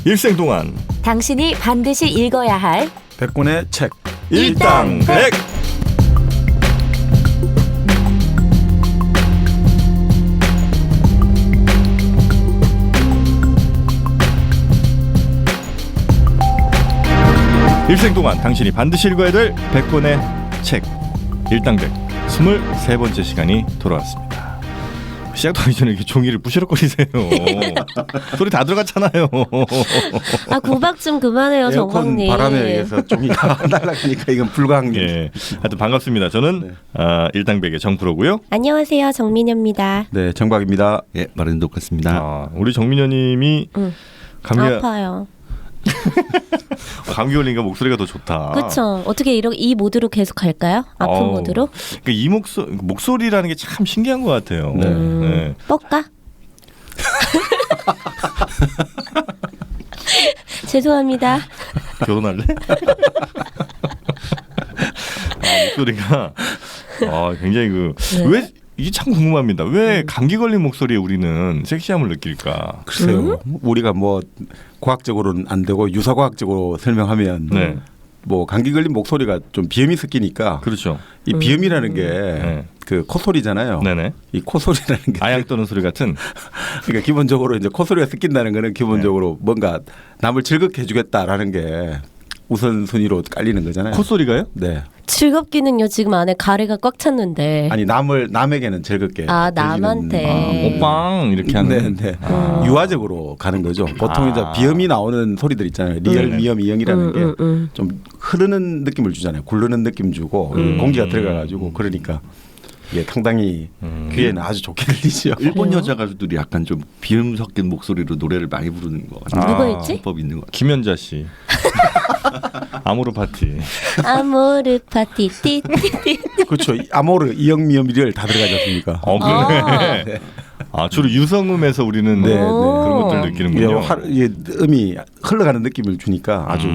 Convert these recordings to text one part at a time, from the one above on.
일생 동안 당신이 반드시 읽어야 할 100권의 책 일당백. 일생 동안 당신이 반드시 읽어야 될 100권의 책 일당백 23번째 시간이 돌아왔습니다. 시작도 하기 전에 이렇게 종이를 부시럭거리세요. 소리 다 들어갔잖아요. 아 구박 좀 그만해요 에어컨 정광님. 바람에 의해서 종이가 날아가니까 이건 불가항력. 예, 하여튼 반갑습니다. 저는 일당백의 정프로고요. 안녕하세요 정민현입니다. 네, 정박입니다. 예, 마른 똑같습니다. 우리 정민현님이 아파요. 감기 걸리니까 목소리가 더 좋다. 그렇죠. 어떻게 이 모드로 계속 갈까요? 아픈 모드로? 그러니까 이 목소리라는 게 참 신기한 것 같아요. 네. 뻑까? 죄송합니다. 결혼할래? 목소리가 굉장히 왜 이게 참 궁금합니다. 왜 감기 걸린 목소리에 우리는 섹시함을 느낄까? 글쎄요. 우리가 뭐 과학적으로는 안 되고 유사과학적으로 설명하면 뭐 감기 걸린 목소리가 좀 비염이 섞이니까 그렇죠. 이 비염이라는 게 그 콧소리잖아요. 네네. 이 콧소리라는 게 아양 떠는 소리 같은. 그러니까 기본적으로 이제 콧소리가 섞인다는 거는 기본적으로 뭔가 남을 즐겁게 해주겠다라는 게 우선순위로 깔리는 거잖아요. 콧소리가요? 네. 즐겁기는요. 지금 안에 가래가 꽉 찼는데. 아니 남에게는 즐겁게. 남한테. 오빵 이렇게 하는. 네. 유아적으로 가는 거죠. 보통 이제 비염이 나오는 소리들 있잖아요. 리얼 미염 이형이라는 게 좀 흐르는 느낌을 주잖아요. 굴르는 느낌 주고 공기가 들어가가지고 그러니까 이게 상당히 귀에는 아주 좋게 들리죠. 일본 여자 가수들이 약간 좀 비음 섞인 목소리로 노래를 많이 부르는 것 같아요. 누구였지? 법 있는 것 같아요. 김연자 씨. 아모르 파티. 아모르 파티 띠띠띠. 그렇죠. 아모르 이형미염이를 다 들어가지 않습니까? 그러네. 네. 주로 유성음에서 우리는 네, 그런 것들 느끼는군요. 이게 음이 흘러가는 느낌을 주니까 아주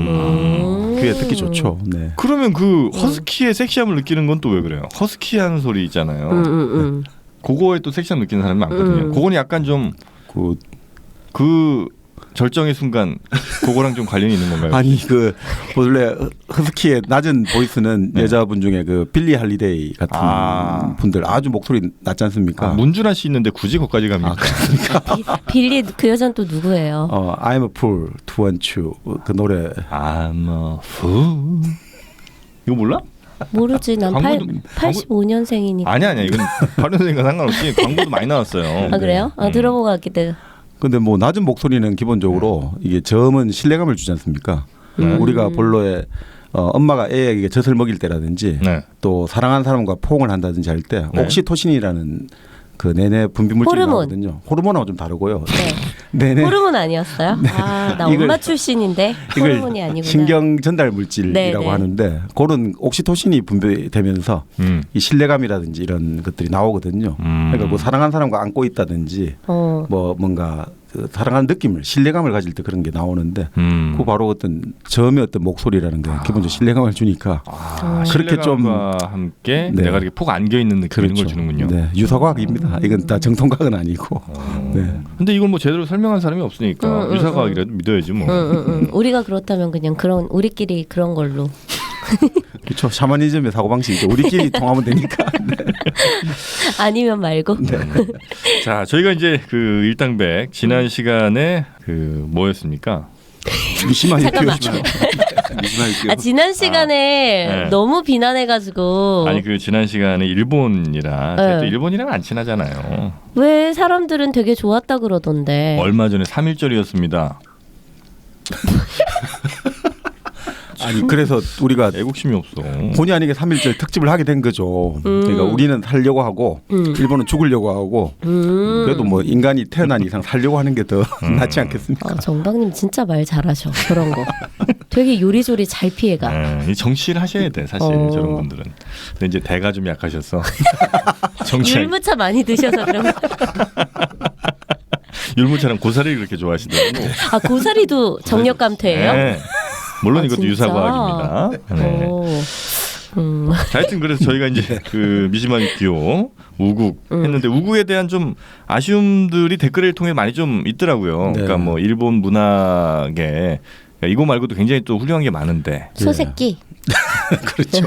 귀에 듣기 좋죠. 네. 그러면 그 허스키의 섹시함을 느끼는 건 또 왜 그래요? 허스키한 소리 있잖아요. 그거에 또 섹시함 느끼는 사람이 많거든요. 그거는 약간 좀 그 절정의 순간 그거랑 좀 관련이 있는 건가요? 아니 그 원래 허스키의 낮은 보이스는 여자분 중에 그 빌리 할리데이 같은 분들 아주 목소리 낮지 않습니까? 문준아 씨 있는데 굳이 거기까지 갑니까? 빌리 그 여자는 또 누구예요? I'm a fool to want you 그 노래. I'm a fool. 이거 몰라? 모르지. 난 광고도, 85년생이니까. 아니야. 이건 8년생과 상관없이 광고도 많이 나왔어요. 아 그래요? 들어보고 왔기때. 근데 뭐 낮은 목소리는 기본적으로 이게 저음은 신뢰감을 주지 않습니까? 우리가 본로에 엄마가 애에게 젖을 먹일 때라든지 또 사랑하는 사람과 포옹을 한다든지 할 때 옥시토신이라는 그 내내 분비 물질이 나오거든요. 호르몬하고 좀 다르고요. 네네. 호르몬 아니었어요? 네. 나 엄마 출신인데 호르몬이 아니구나. 신경 전달 물질이라고 네네. 하는데 그런 옥시토신이 분비되면서 이 신뢰감이라든지 이런 것들이 나오거든요. 그러니까 뭐 사랑하는 사람과 안고 있다든지 뭐 뭔가 그 사랑하는 느낌을 신뢰감을 가질 때 그런 게 나오는데 그 바로 어떤 저음의 어떤 목소리라는 게 기본적으로 신뢰감을 주니까 그렇게 좀 함께 내가 이렇게 폭 안겨 있는 느낌 이런 걸 주는군요. 네, 유사과학입니다. 이건 다 정통과학은 아니고. 네. 근데 이걸 뭐 제대로 설명한 사람이 없으니까 유사과학이라도 믿어야지 뭐. 우리가 그렇다면 그냥 그런 우리끼리 그런 걸로. 그렇죠. 샤머니즘의 사고방식이죠. 우리끼리 통하면 되니까. 네. 아니면 말고. 네. 자, 저희가 이제 그 일당백 지난 시간에 그 뭐였습니까? 미시마이 잠깐만. 지난 시간에 너무 비난해가지고. 아니 그 지난 시간에 일본이라 제가 또 일본이랑 안 친하잖아요. 왜 사람들은 되게 좋았다 그러던데. 얼마 전에 3.1절이었습니다. 아니 그래서 우리가 애국심이 없어. 본의 아니게 3.1절 특집을 하게 된 거죠. 그러니까 우리는 살려고 하고 일본은 죽으려고 하고 그래도 뭐 인간이 태어난 이상 살려고 하는 게 더 낫지 않겠습니까? 정박님 진짜 말 잘하셔. 그런 거. 되게 요리조리 잘 피해가. 이 정치를 하셔야 돼 사실 저런 분들은. 근데 이제 대가 좀 약하셔서 율무차 많이 드셔서 그런 거. 율무차랑 고사리를 그렇게 좋아하시더라고. 고사리도 정력감퇴예요? 네. 물론 이것도 유사과학입니다. 네. 자, 하여튼 그래서 저희가 이제 그 미지막이 듀오 우국 했는데 우국에 대한 좀 아쉬움들이 댓글을 통해 많이 좀 있더라고요. 네. 그러니까 뭐 일본 문학에 이거 말고도 굉장히 또 훌륭한 게 많은데 소새끼. 그렇죠.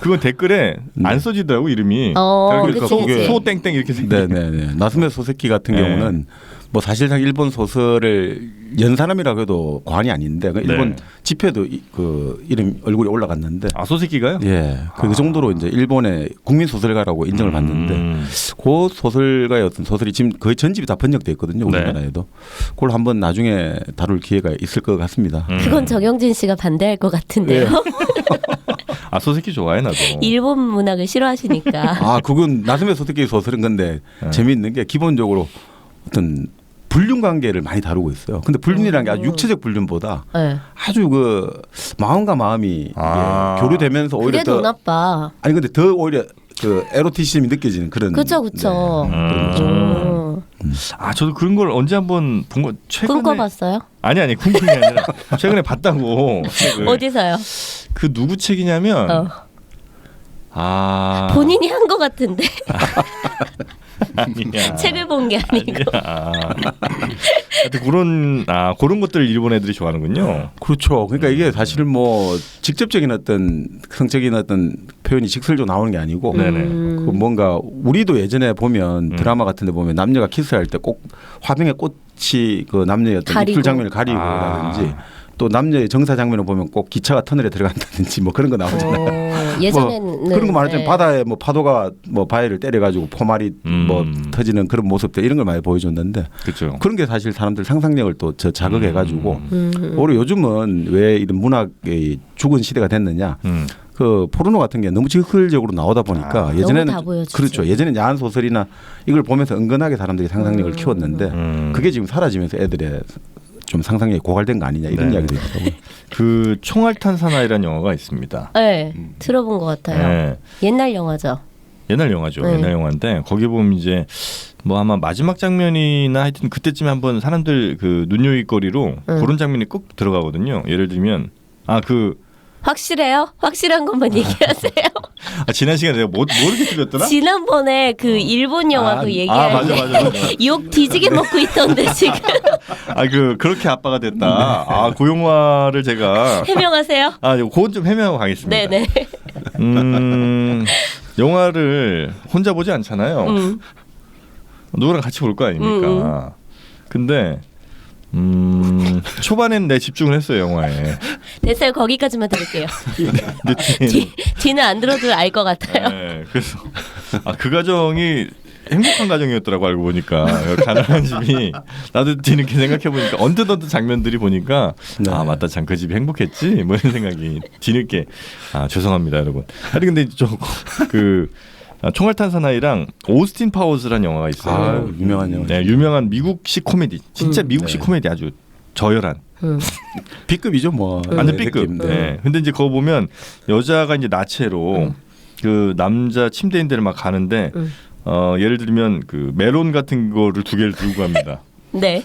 그건 댓글에 안 써지더라고 이름이. 그러니까 그치, 그게- 그치. 소 땡땡 이렇게 생긴. 네네네. 나스메 소세키 같은 네. 경우는 뭐 사실상 일본 소설을 연 사람이라고 해도 과언이 아닌데 그 일본 네. 집회도 그 이름 얼굴이 올라갔는데 아 소새끼가요? 예, 그 정도로 이제 일본의 국민 소설가라고 인정을 받는데 그 소설가의 어떤 소설이 지금 거의 전집이 다 번역돼 있거든요. 네. 우리나라에도. 그걸 한번 나중에 다룰 기회가 있을 것 같습니다. 그건 정영진 씨가 반대할 것 같은데요. 아 소새끼 좋아해 나도. 일본 문학을 싫어하시니까. 아, 그건 나스메 소세키 소설은 근데 네. 재미있는 게 기본적으로 어떤 불륜 관계를 많이 다루고 있어요. 근데 불륜이라는 게 아주 육체적 불륜보다 네. 아주 그 마음과 마음이 이게 교류되면서 오히려 그게 더 나빠. 아니 근데 더 오히려 그 에로티시즘이 느껴지는 그런. 그쵸, 그쵸. 네, 그런 거죠. 아 저도 그런 걸 언제 한번 본 거 최근에. 꿈꿔봤어요? 아니 꿈꾼 게 아니라 최근에 봤다고. 책을. 어디서요? 그 누구 책이냐면 아 본인이 한 것 같은데 아니야. 책을 본 게 아니고. 하여튼 그런 것들을 일본 애들이 좋아하는군요. 그렇죠. 그러니까 이게 사실은 뭐 직접적인 어떤 성적인 어떤 표현이 직설적으로 나오는 게 아니고 네네. 그 뭔가 우리도 예전에 보면 드라마 같은데 보면 남녀가 키스할 때 꼭 화병의 꽃이 그 남녀의 어떤 가리고. 입술 장면을 가리고라든지 또 남녀의 정사 장면을 보면 꼭 기차가 터널에 들어간다든지 뭐 그런 거 나오잖아요. 예전에는 뭐 그런 거 많았잖아요. 네. 바다에 뭐 파도가 뭐 바위를 때려가지고 포말이 뭐 터지는 그런 모습들 이런 걸 많이 보여줬는데 그렇죠. 그런 게 사실 사람들 상상력을 또 자극해가지고 오히려 요즘은 왜 이런 문학의 죽은 시대가 됐느냐. 그 포르노 같은 게 너무 직설적으로 나오다 보니까 예전에는 너무 다 보여주지. 그렇죠. 예전에는 야한 소설이나 이걸 보면서 은근하게 사람들이 상상력을 키웠는데 그게 지금 사라지면서 애들의 좀 상상력이 고갈된 거 아니냐 이런 네. 이야기도 있더라고요. 그 총알탄사나이라는 영화가 있습니다. 네, 들어본 것 같아요. 네. 옛날 영화죠. 옛날 영화죠. 네. 옛날 영화인데 거기 보면 이제 뭐 아마 마지막 장면이나 하여튼 그때쯤에 한번 사람들 그 눈요깃거리로 그런 장면이 꼭 들어가거든요. 예를 들면 확실해요? 확실한 것만 얘기하세요. 지난 시간에 내가 뭐 이렇게 들렸더라? 지난번에 그 일본 영화 그 얘기할 맞아. 때 욕 뒤지게 먹고 있던데 지금 그렇게 아빠가 됐다. 그 영화를 제가 해명하세요. 그건 좀 해명하고 가겠습니다. 네네. 영화를 혼자 보지 않잖아요. 누구랑 같이 볼 거 아닙니까? 근데 초반에는 내 집중을 했어요 영화에. 됐어요. 거기까지만 들을게요. 근데 뒤는 안 들어도 알 것 같아요. 네, 그래서 그 가정이 행복한 가정이었더라고 알고 보니까 가난한 집이 나도 뒤늦게 생각해 보니까 언뜻 장면들이 보니까 네. 맞다 참 그 집이 행복했지 뭐 이런 생각이 뒤늦게 죄송합니다 여러분. 아니 근데 총알탄 사나이랑 오스틴 파워즈라는 영화가 있어요. 유명한 영화. 네, 유명한 미국식 코미디. 진짜 미국식 코미디 아주 저열한. B급이죠 뭐. 완전 네, B급. 느낌. 네. 근데 이제 그거 보면 여자가 이제 나체로 그 남자 침대인 데를 막 가는데 예를 들면 그 멜론 같은 거를 2개를 들고 갑니다. 네.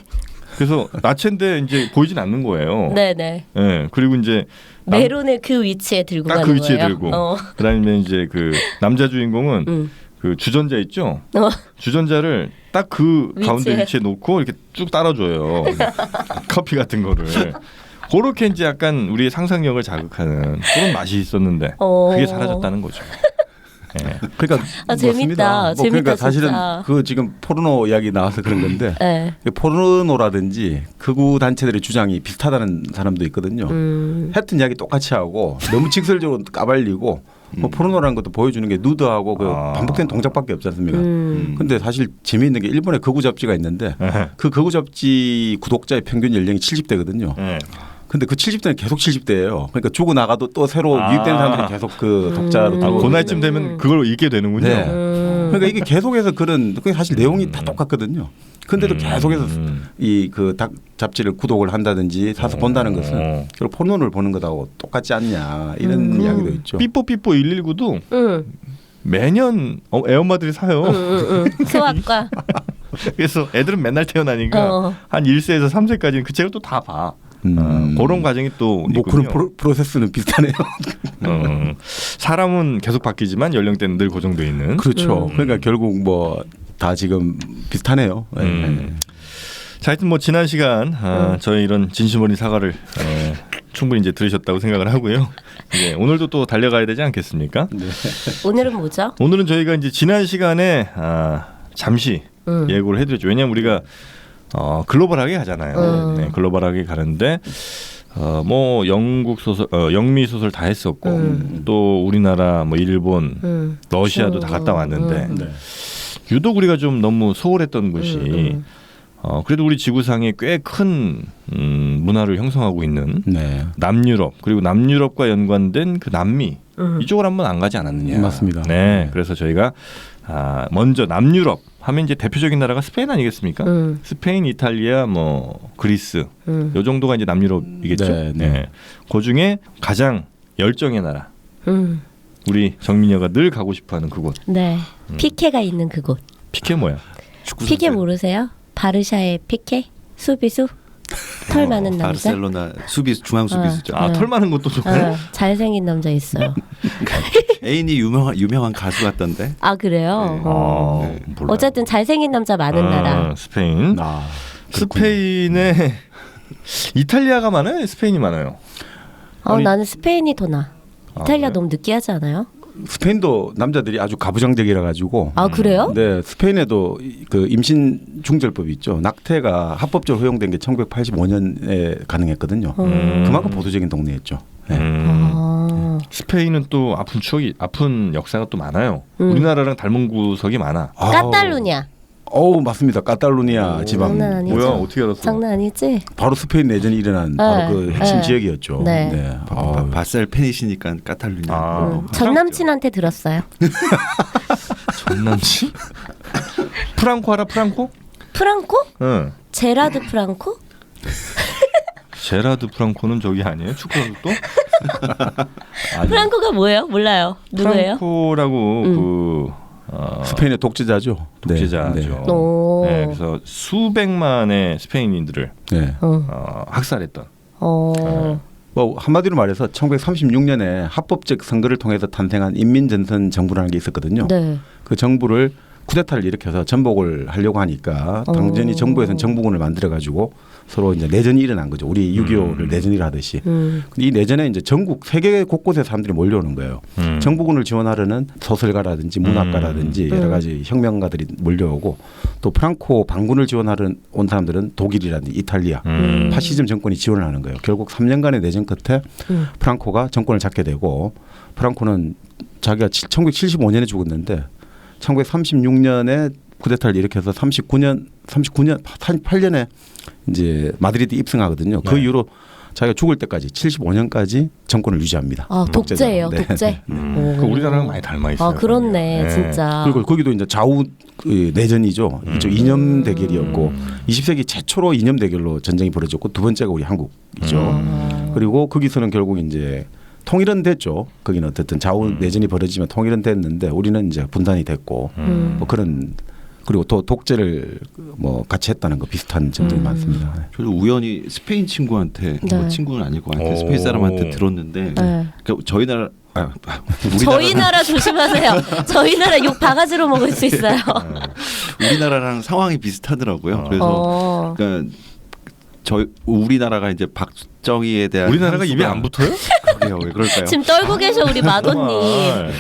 그래서 나체인데 이제 보이진 않는 거예요. 네네. 네. 그리고 이제 메론을 그 위치에 들고 딱 가는 그 위치에 거예요. 들고. 그다음에 이제 그 남자 주인공은 그 주전자 있죠. 주전자를 딱 그 가운데 위치에 놓고 이렇게 쭉 따라줘요. 커피 같은 거를. 그렇게 이제 약간 우리의 상상력을 자극하는 그런 맛이 있었는데 그게 사라졌다는 거죠. 네. 그러니까 재밌다. 재밌다. 그러니까 사실은 진짜. 그 지금 포르노 이야기 나와서 그런 건데 네. 포르노라든지 극우 단체들의 주장이 비슷하다는 사람도 있거든요. 했던 이야기 똑같이 하고 너무 직설적으로 까발리고 뭐 포르노라는 것도 보여주는 게 누드하고 그 반복된 동작밖에 없지 않습니까? 근데 사실 재미있는 게 일본에 극우 잡지가 있는데 그 극우 잡지 구독자의 평균 연령이 70대거든요. 근데 그 70대는 계속 70대예요. 그러니까 죽어 나가도 또 새로 유입된 사람들이 계속 그 독자로 들어오고 그 나이쯤 되면 그걸 읽게 되는군요. 네. 그러니까 이게 계속해서 그런 사실 내용이 다 똑같거든요. 근데도 계속해서 이 그 잡지를 구독을 한다든지 사서 본다는 것은 결국 포르노를 보는 것하고 똑같지 않냐 이런 이야기도 있죠. 삐뽀삐뽀 119도 매년 애엄마들이 사요. 소아과. 그래서 애들은 맨날 태어나니까 한 1세에서 3세까지는 그 책을 또 다 봐. 그런 과정이 또 뭐 있군요. 그런 프로세스는 비슷하네요. 사람은 계속 바뀌지만 연령대는 늘 고정돼 있는. 그렇죠. 그러니까 결국 뭐 다 지금 비슷하네요. 자, 하여튼 뭐 지난 시간 저희 이런 진심 어린 사과를 충분히 이제 들으셨다고 생각을 하고요. 예, 오늘도 또 달려가야 되지 않겠습니까? 네. 오늘은 뭐죠? 오늘은 저희가 이제 지난 시간에 잠시 예고를 해드렸죠. 왜냐하면 우리가 글로벌하게 가잖아요. 네, 글로벌하게 가는데 뭐 영국 소설, 영미 소설 다 했었고 또 우리나라, 뭐 일본, 러시아도 다 갔다 왔는데 네. 유독 우리가 좀 너무 소홀했던 곳이 그래도 우리 지구상에 꽤 큰 문화를 형성하고 있는 네. 남유럽, 그리고 남유럽과 연관된 그 남미 이쪽을 한번 안 가지 않았느냐. 맞습니다. 네, 그래서 저희가 먼저 남유럽 하면 이제 대표적인 나라가 스페인 아니겠습니까? 스페인, 이탈리아, 뭐 그리스 요 정도가 이제 남유럽이겠죠. 네, 네. 그 중에 가장 열정의 나라. 우리 정민여가 늘 가고 싶어하는 그곳. 네. 피케가 있는 그곳. 피케 뭐야? 피케 모르세요? 바르샤의 피케? 수비수? 털 많은 남자? 바르셀로나 수비수, 중앙 수비수죠. 털 많은 것도 좋고. 잘생긴 남자 있어요. 애인이 유명한 가수 같던데. 아 그래요? 몰라. 어쨌든 잘생긴 남자 많은 나라. 스페인. 스페인에 이탈리아가 많아요? 스페인이 많아요? 아니, 나는 스페인이 더 나. 이탈리아 그래? 너무 느끼하지 않아요? 스페인도 남자들이 아주 가부장적이라 가지고. 아 그래요? 네, 스페인에도 그 임신 중절법이 있죠. 낙태가 합법적으로 허용된 게 1985년에 가능했거든요. 그만큼 보수적인 동네였죠. 네. 스페인은 또 아픈 역사가 또 많아요. 우리나라랑 닮은 구석이 많아. 까탈루냐. 맞습니다. 까탈루니아 지방. 장난 아니죠. 뭐야, 어떻게 알았어? 장난 아니지? 바로 스페인 내전이 일어난 바로 그 핵심 지역이었죠. 네. 네. 바셀 팬이시니까 까탈루냐. 전 남친한테 들었어요. 전 남친? 프랑코 알아? 프랑코? 프랑코? 응. 제라드 프랑코? 제라드 프랑코는 저기 아니에요? 축구 선수 또? 프랑코가 뭐예요? 몰라요. 누구예요? 프랑코라고 스페인의 독재자죠. 독재자죠. 네. 네, 그래서 수백만의 스페인인들을 네. 학살했던. 뭐 한마디로 말해서 1936년에 합법적 선거를 통해서 탄생한 인민전선 정부라는 게 있었거든요. 네. 그 정부를 쿠데타를 일으켜서 전복을 하려고 하니까 당연히 정부에서는 정부군을 만들어 가지고 서로 이제 내전이 일어난 거죠. 우리 6.25를 내전이라 하듯이. 근데 이 내전에 이제 전국 세계 곳곳에 사람들이 몰려오는 거예요. 정부군을 지원하려는 소설가라든지 문학가라든지 여러 가지 혁명가들이 몰려오고 또 프랑코 반군을 지원하러 온 사람들은 독일이라든지 이탈리아 파시즘 정권이 지원을 하는 거예요. 결국 3년간의 내전 끝에 프랑코가 정권을 잡게 되고 프랑코는 자기가 1975년에 죽었는데 1936년에 쿠데타를 일으켜서 38년에 이제 마드리드 입성하거든요. 그 이후로 자기가 죽을 때까지 75년까지 정권을 유지합니다. 독재예요, 네. 독재. 그 우리나라랑 많이 닮아 있어요. 그렇네, 네. 진짜. 그리고 거기도 이제 좌우 내전이죠. 이쪽 이념 대결이었고 20세기 최초로 이념 대결로 전쟁이 벌어졌고 두 번째가 우리 한국이죠. 그리고 거기서는 결국 이제 통일은 됐죠. 거기는 어쨌든 좌우 내전이 벌어지면 통일은 됐는데 우리는 이제 분단이 됐고 뭐 그런. 그리고 또 독재를 뭐 같이 했다는 거 비슷한 점들이 많습니다. 저도 우연히 스페인 친구한테 뭐 친구는 아니고 스페인 사람한테 들었는데 그러니까 저희 나라 저희 나라 조심하세요. 저희 나라 욕 바가지로 먹을 수 있어요. 우리나라랑 상황이 비슷하더라고요. 그래서 그러니까 우리나라가 이제 박정희에 대한 우리나라가 입에 안 붙어요? 그래요. 왜 그럴까요? 지금 떨고 계셔 우리 마도님.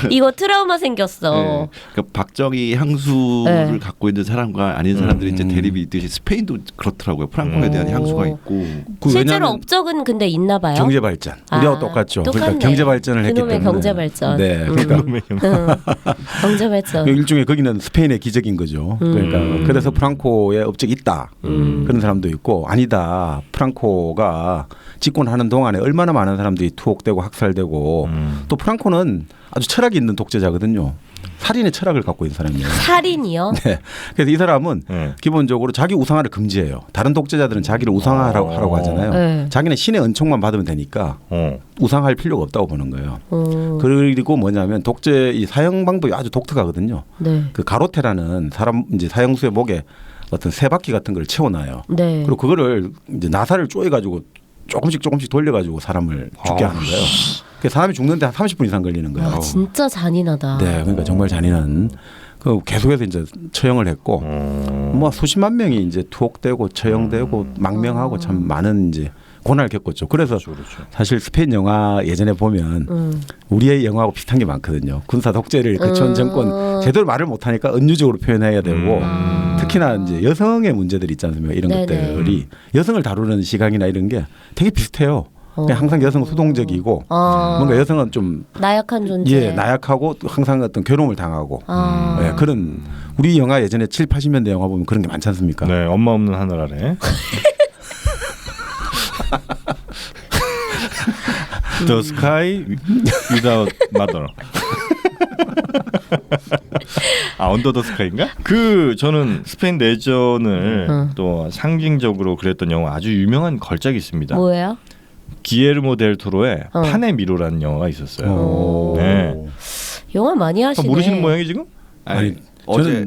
이거 트라우마 생겼어. 네. 그러니까 박정희 향수를 갖고 있는 사람과 아닌 사람들이 이제 대립이 있듯이 스페인도 그렇더라고요. 프랑코에 대한 향수가 있고. 실제로 업적은 근데 있나 봐요. 경제 발전. 우리하고 똑같죠. 똑같네. 그러니까 경제 발전을 했기 때문에. 그놈의 경제 발전. 네. 그러니까 경제 발전. 일종의 거기는 스페인의 기적인 거죠. 그러니까 그래서 프랑코의 업적이 있다. 그런 사람도 있고 아니다. 프랑코가 집권하는 동안에 얼마나 많은 사람들이 투옥되고 학살되고 또 프랑코는 아주 철학이 있는 독재자거든요. 살인의 철학을 갖고 있는 사람이에요. 살인이요? 네. 그래서 이 사람은 기본적으로 자기 우상화를 금지해요. 다른 독재자들은 자기를 우상화하라고 하잖아요. 자기는 신의 은총만 받으면 되니까 우상할 필요가 없다고 보는 거예요. 그리고 뭐냐면 독재 이 사형 방법이 아주 독특하거든요. 네. 그 가로테라는 사람 이제 사형수의 목에 어떤 쇠바퀴 같은 걸 채워놔요. 네. 그리고 그거를 이제 나사를 쪼여가지고 조금씩 돌려가지고 사람을 죽게 하는 거예요. 그 사람이 죽는데 한 30분 이상 걸리는 거예요. 와, 진짜 잔인하다. 네, 그러니까 정말 잔인한. 그 계속해서 이제 처형을 했고, 뭐 수십만 명이 이제 투옥되고 처형되고 망명하고 참 많은 이제 고난을 겪었죠. 그래서 그렇죠. 사실 스페인 영화 예전에 보면 우리의 영화하고 비슷한 게 많거든요. 군사 독재를 거쳐온 정권 제대로 말을 못하니까 은유적으로 표현해야 되고 특히나 이제 여성의 문제들이 있지 않습니까? 이런 네네. 것들이 여성을 다루는 시각이나 이런 게 되게 비슷해요. 그냥 항상 여성 수동적이고 뭔가 여성은 좀 나약한 존재. 나약하고 항상 어떤 괴로움을 당하고 네, 그런 우리 영화 예전에 7, 80년대 영화 보면 그런 게 많지 않습니까? 네, 엄마 없는 하늘 아래. The Sky Without Mother. 언더 더 스카이인가? 저는 스페인 내전을 또 상징적으로 그렸던 영화 아주 유명한 걸작이 있습니다. 뭐예요? 기에르모 델 토로의 판의 미로라는 영화가 있었어요. 네. 영화 많이 하시네. 모르시는 모양이 지금? 아니 어제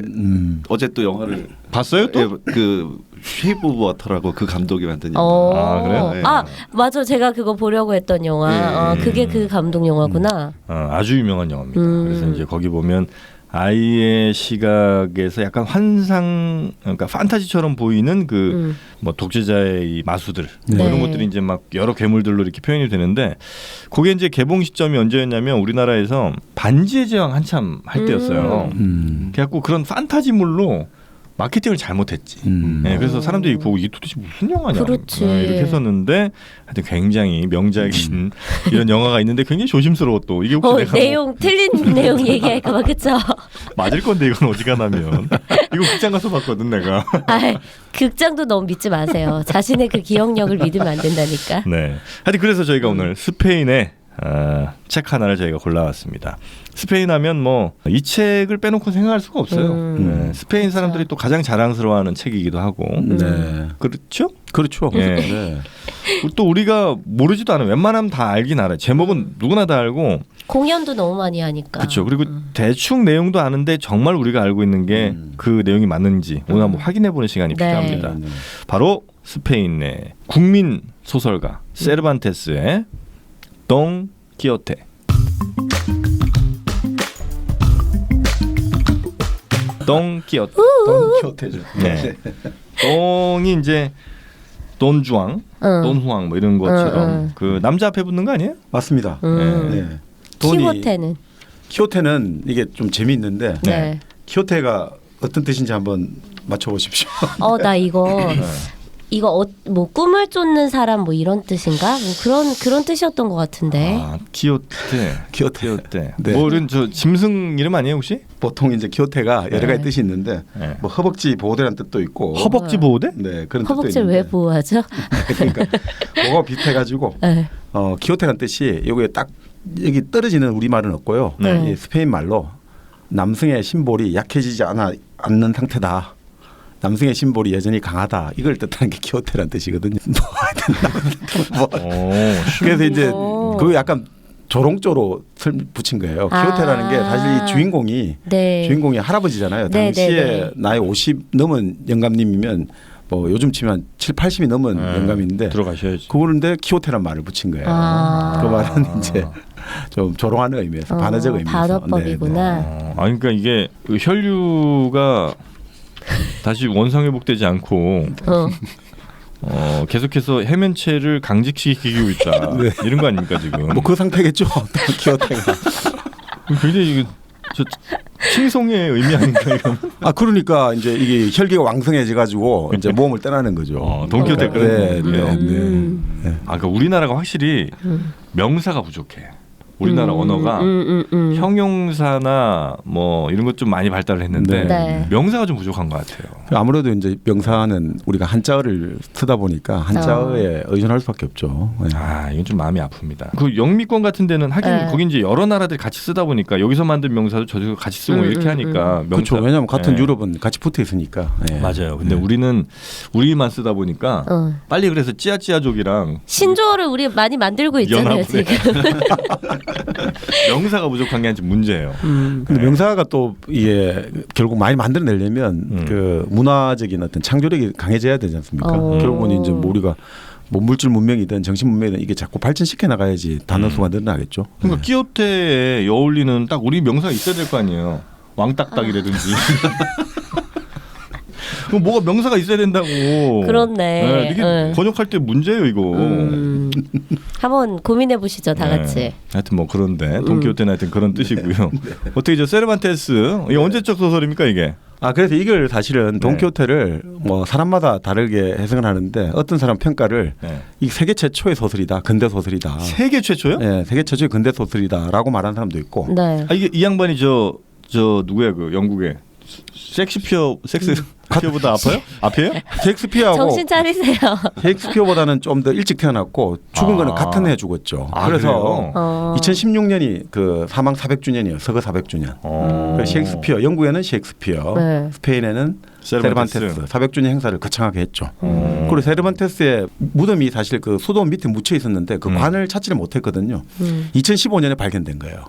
또 영화를 봤어요 또? 예, 그 쉐이프 오브 워터라고 그 감독이 만든 영화. 그래요? 네. 맞아. 제가 그거 보려고 했던 영화. 그게 그 감독 영화구나. 아주 유명한 영화입니다. 그래서 이제 거기 보면 아이의 시각에서 약간 환상, 그러니까 판타지처럼 보이는 뭐 독재자의 이 마수들 뭐 이런 것들이 이제 막 여러 괴물들로 이렇게 표현이 되는데, 그게 이제 개봉 시점이 언제였냐면 우리나라에서 반지의 제왕 한참 할 때였어요. 그래갖고 그런 판타지물로 마케팅을 잘못했지. 네, 그래서 사람들이 보고 이게 도대체 무슨 영화냐 그렇지. 이렇게 했었는데, 하여튼 굉장히 명작인 이런 영화가 있는데 굉장히 조심스러워. 또 이게 혹시 내가 내용 틀린 내용 얘기할까봐 그쵸? 맞을 건데 이건 어지간하면 이거 극장 가서 봤거든 내가. 극장도 너무 믿지 마세요. 자신의 그 기억력을 믿으면 안 된다니까. 네. 하여튼 그래서 저희가 오늘 스페인의 책 하나를 저희가 골라왔습니다. 스페인 하면 뭐 이 책을 빼놓고 생각할 수가 없어요. 네. 스페인 사람들이 또 가장 자랑스러워하는 책이기도 하고. 네. 그렇죠? 그렇죠. 예. 네. 또 우리가 모르지도 않아요. 웬만하면 다 알긴 알아요. 제목은 누구나 다 알고. 공연도 너무 많이 하니까. 그렇죠. 그리고 대충 내용도 아는데 정말 우리가 알고 있는 게 그 내용이 맞는지 오늘 한번 확인해보는 시간이 필요합니다. 네. 바로 스페인의 국민 소설가 세르반테스의 동 키호테. 동 키호테. 돈키호테죠. 네. 동이 이제 돈주앙, 돈후앙 뭐 이런 것처럼 그 남자 앞에 붙는 거 아니에요? 맞습니다. 네. 키호테는 이게 좀 재미있는데 네. 키호테가 어떤 뜻인지 한번 맞춰보십시오. 나 이거 뭐 꿈을 쫓는 사람 뭐 이런 뜻인가? 뭐 그런 뜻이었던 것 같은데. 키호테. 네. 뭐 이런 저 짐승 이름 아니에요 혹시? 보통 이제 키호테가 여러 가지 뜻이 있는데 뭐 허벅지 보호대라는 뜻도 있고. 허벅지 보호대? 네, 그런 뜻도 허벅지를 있는데. 왜 보호하죠? 그러니까 그거 비슷해가지고 네. 키호테라는 뜻이 여기에 딱 여기 떨어지는 우리 말은 없고요. 네. 이 스페인 말로 남성의 심볼이 약해지지 않는 상태다. 남성의 심볼이 여전히 강하다. 이걸 뜻하는 게 키호테라는 뜻이거든요. 그래서 이제 그 약간 조롱조로 붙인 거예요. 키호테라는 게 사실 이 주인공이 할아버지잖아요. 당시에 나이 50 넘은 영감님이면 뭐 요즘 치면 7, 80이 넘은 영감인데 들어가셔야지. 그런데 키호테란 말을 붙인 거예요. 그 말은 이제 좀 조롱하는 의미에서 반어적 의미에서. 반어법이구나. 그러니까 이게 그 혈류가 다시 원상회복되지 않고 계속해서 해면체를 강직시키고 있다. 네. 이런 거 아닙니까 지금? 뭐 그 상태겠죠. 키호테가. 굉장히 이거 저 칭송의 의미 아닌가 이건? 그러니까 이제 이게 혈기가 왕성해져 가지고 이제 몸을 떠나는 거죠. 돈키호테 네. 그러니까 우리나라가 확실히 명사가 부족해. 우리나라 언어가 형용사나 뭐 이런 것 좀 많이 발달을 했는데 네. 명사가 좀 부족한 것 같아요. 아무래도 이제 명사는 우리가 한자어를 쓰다 보니까 한자어에 의존할 수밖에 없죠. 네. 이건 좀 마음이 아픕니다. 그 영미권 같은 데는 하긴 거기 이제 여러 나라들이 같이 쓰다 보니까 여기서 만든 명사도 저기서 같이 쓰고 이렇게 하니까 그렇죠. 왜냐하면 같은 유럽은 같이 붙어 있으니까. 네. 맞아요. 근데 우리만 쓰다 보니까 빨리 그래서 찌아찌아족이랑 신조어를 우리 많이 만들고 있잖아요 지금. 명사가 부족한 게 아니라 문제예요. 근데 명사가 또 이게 결국 많이 만들어내려면 그 문화적인 어떤 창조력이 강해져야 되지 않습니까? 결국은 이제 뭐 우리가 뭐 물질 문명이든 정신 문명이든 이게 자꾸 발전시켜 나가야지 단어 수가 늘어나겠죠. 그러니까 끼오테에 어울리는 딱 우리 명사가 있어야 될 거 아니에요. 왕딱딱이라든지. 그럼 뭐가 명사가 있어야 된다고. 그렇네. 네, 이게 번역할 때 문제예요 이거. 한번 고민해 보시죠, 다 같이. 네. 하여튼 뭐 그런데 돈키호테는 하여튼 그런 뜻이고요. 어떻게 저 세르반테스 이게 언제적 소설입니까 이게? 그래서 이걸 사실은 돈키호테를 뭐 사람마다 다르게 해석을 하는데 어떤 사람 평가를 이 세계 최초의 소설이다, 근대 소설이다. 세계 최초요? 네, 세계 최초의 근대 소설이다라고 말하는 사람도 있고. 네. 이게 이 양반이 저 누구야 그 영국의 섹스피어보다 아파요? 앞이에요? 셰익스피어하고 정신 차리세요. 셰익스피어보다는 좀 더 일찍 태어났고 죽은 거는 같은 해에 죽었죠. 그래서 2016년이 그 사망 400주년이에요. 서거 400주년. 그래서 셰익스피어, 영국에는 셰익스피어, 네. 스페인에는 세르반테스 400주년 행사를 거창하게 했죠. 그리고 세르반테스의 무덤이 사실 그 수도 밑에 묻혀 있었는데 그 관을 찾지를 못했거든요. 2015년에 발견된 거예요.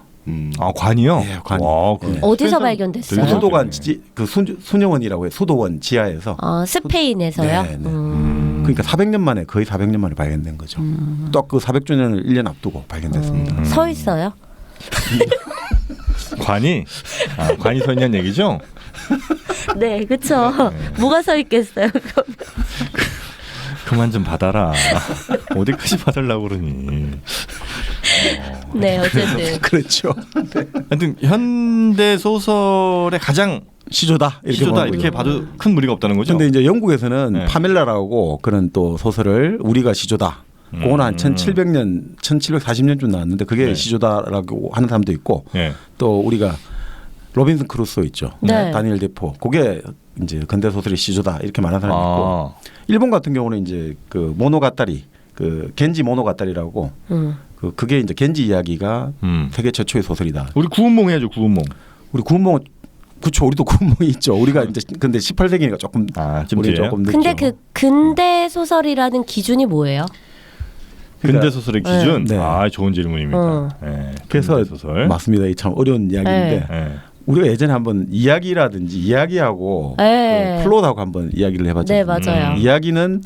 관이요? 네, 관이. 와, 네. 어디서 발견됐어요? 수도관 그 순영원이라고 해요. 수도원 지하에서. 스페인에서요? 네, 네. 그러니까 400년 만에 거의 400년 만에 발견된 거죠. 또 그 400주년을 1년 앞두고 발견됐습니다. 서 있어요? 관이 서 있냐는 얘기죠? 네, 그렇죠. 뭐가 서 있겠어요? 그만 좀 받아라. 어디까지 받으려고 그러니. 네, 어쨌든. 그렇죠. 네. 하여튼 현대 소설의 가장 시조다 이렇게 봐도 큰 무리가 없다는 거죠. 근데 이제 영국에서는 네. 파멜라라고 그런 또 소설을 우리가 시조다. 그거는 한 1700년, 1740년쯤 나왔는데 그게 네. 시조다라고 하는 사람도 있고 네. 또 우리가 로빈슨 크루소 있죠. 네. 다니엘 데포. 그게 이제 근대 소설의 시조다 이렇게 말하는 사람이 있고 일본 같은 경우는 이제 그 모노가타리 그 겐지 모노가타리라고 그게 이제 겐지 이야기가 세계 최초의 소설이다. 우리 구운몽 해야죠. 구운몽. 우리 구운몽 그렇죠. 우리도 구운몽이 있죠. 우리가 이제 근데 18세기니까 조금 우리 조금 늦죠. 근데 그 근대 소설이라는 기준이 뭐예요? 근대 소설의 기준. 네. 좋은 질문입니다. 네, 그래서 소설. 맞습니다. 이 참 어려운 이야기인데 네. 우리가 예전에 한번 이야기라든지 이야기하고 네. 그 플롯하고 한번 이야기를 해봤죠. 네, 맞아요. 이야기는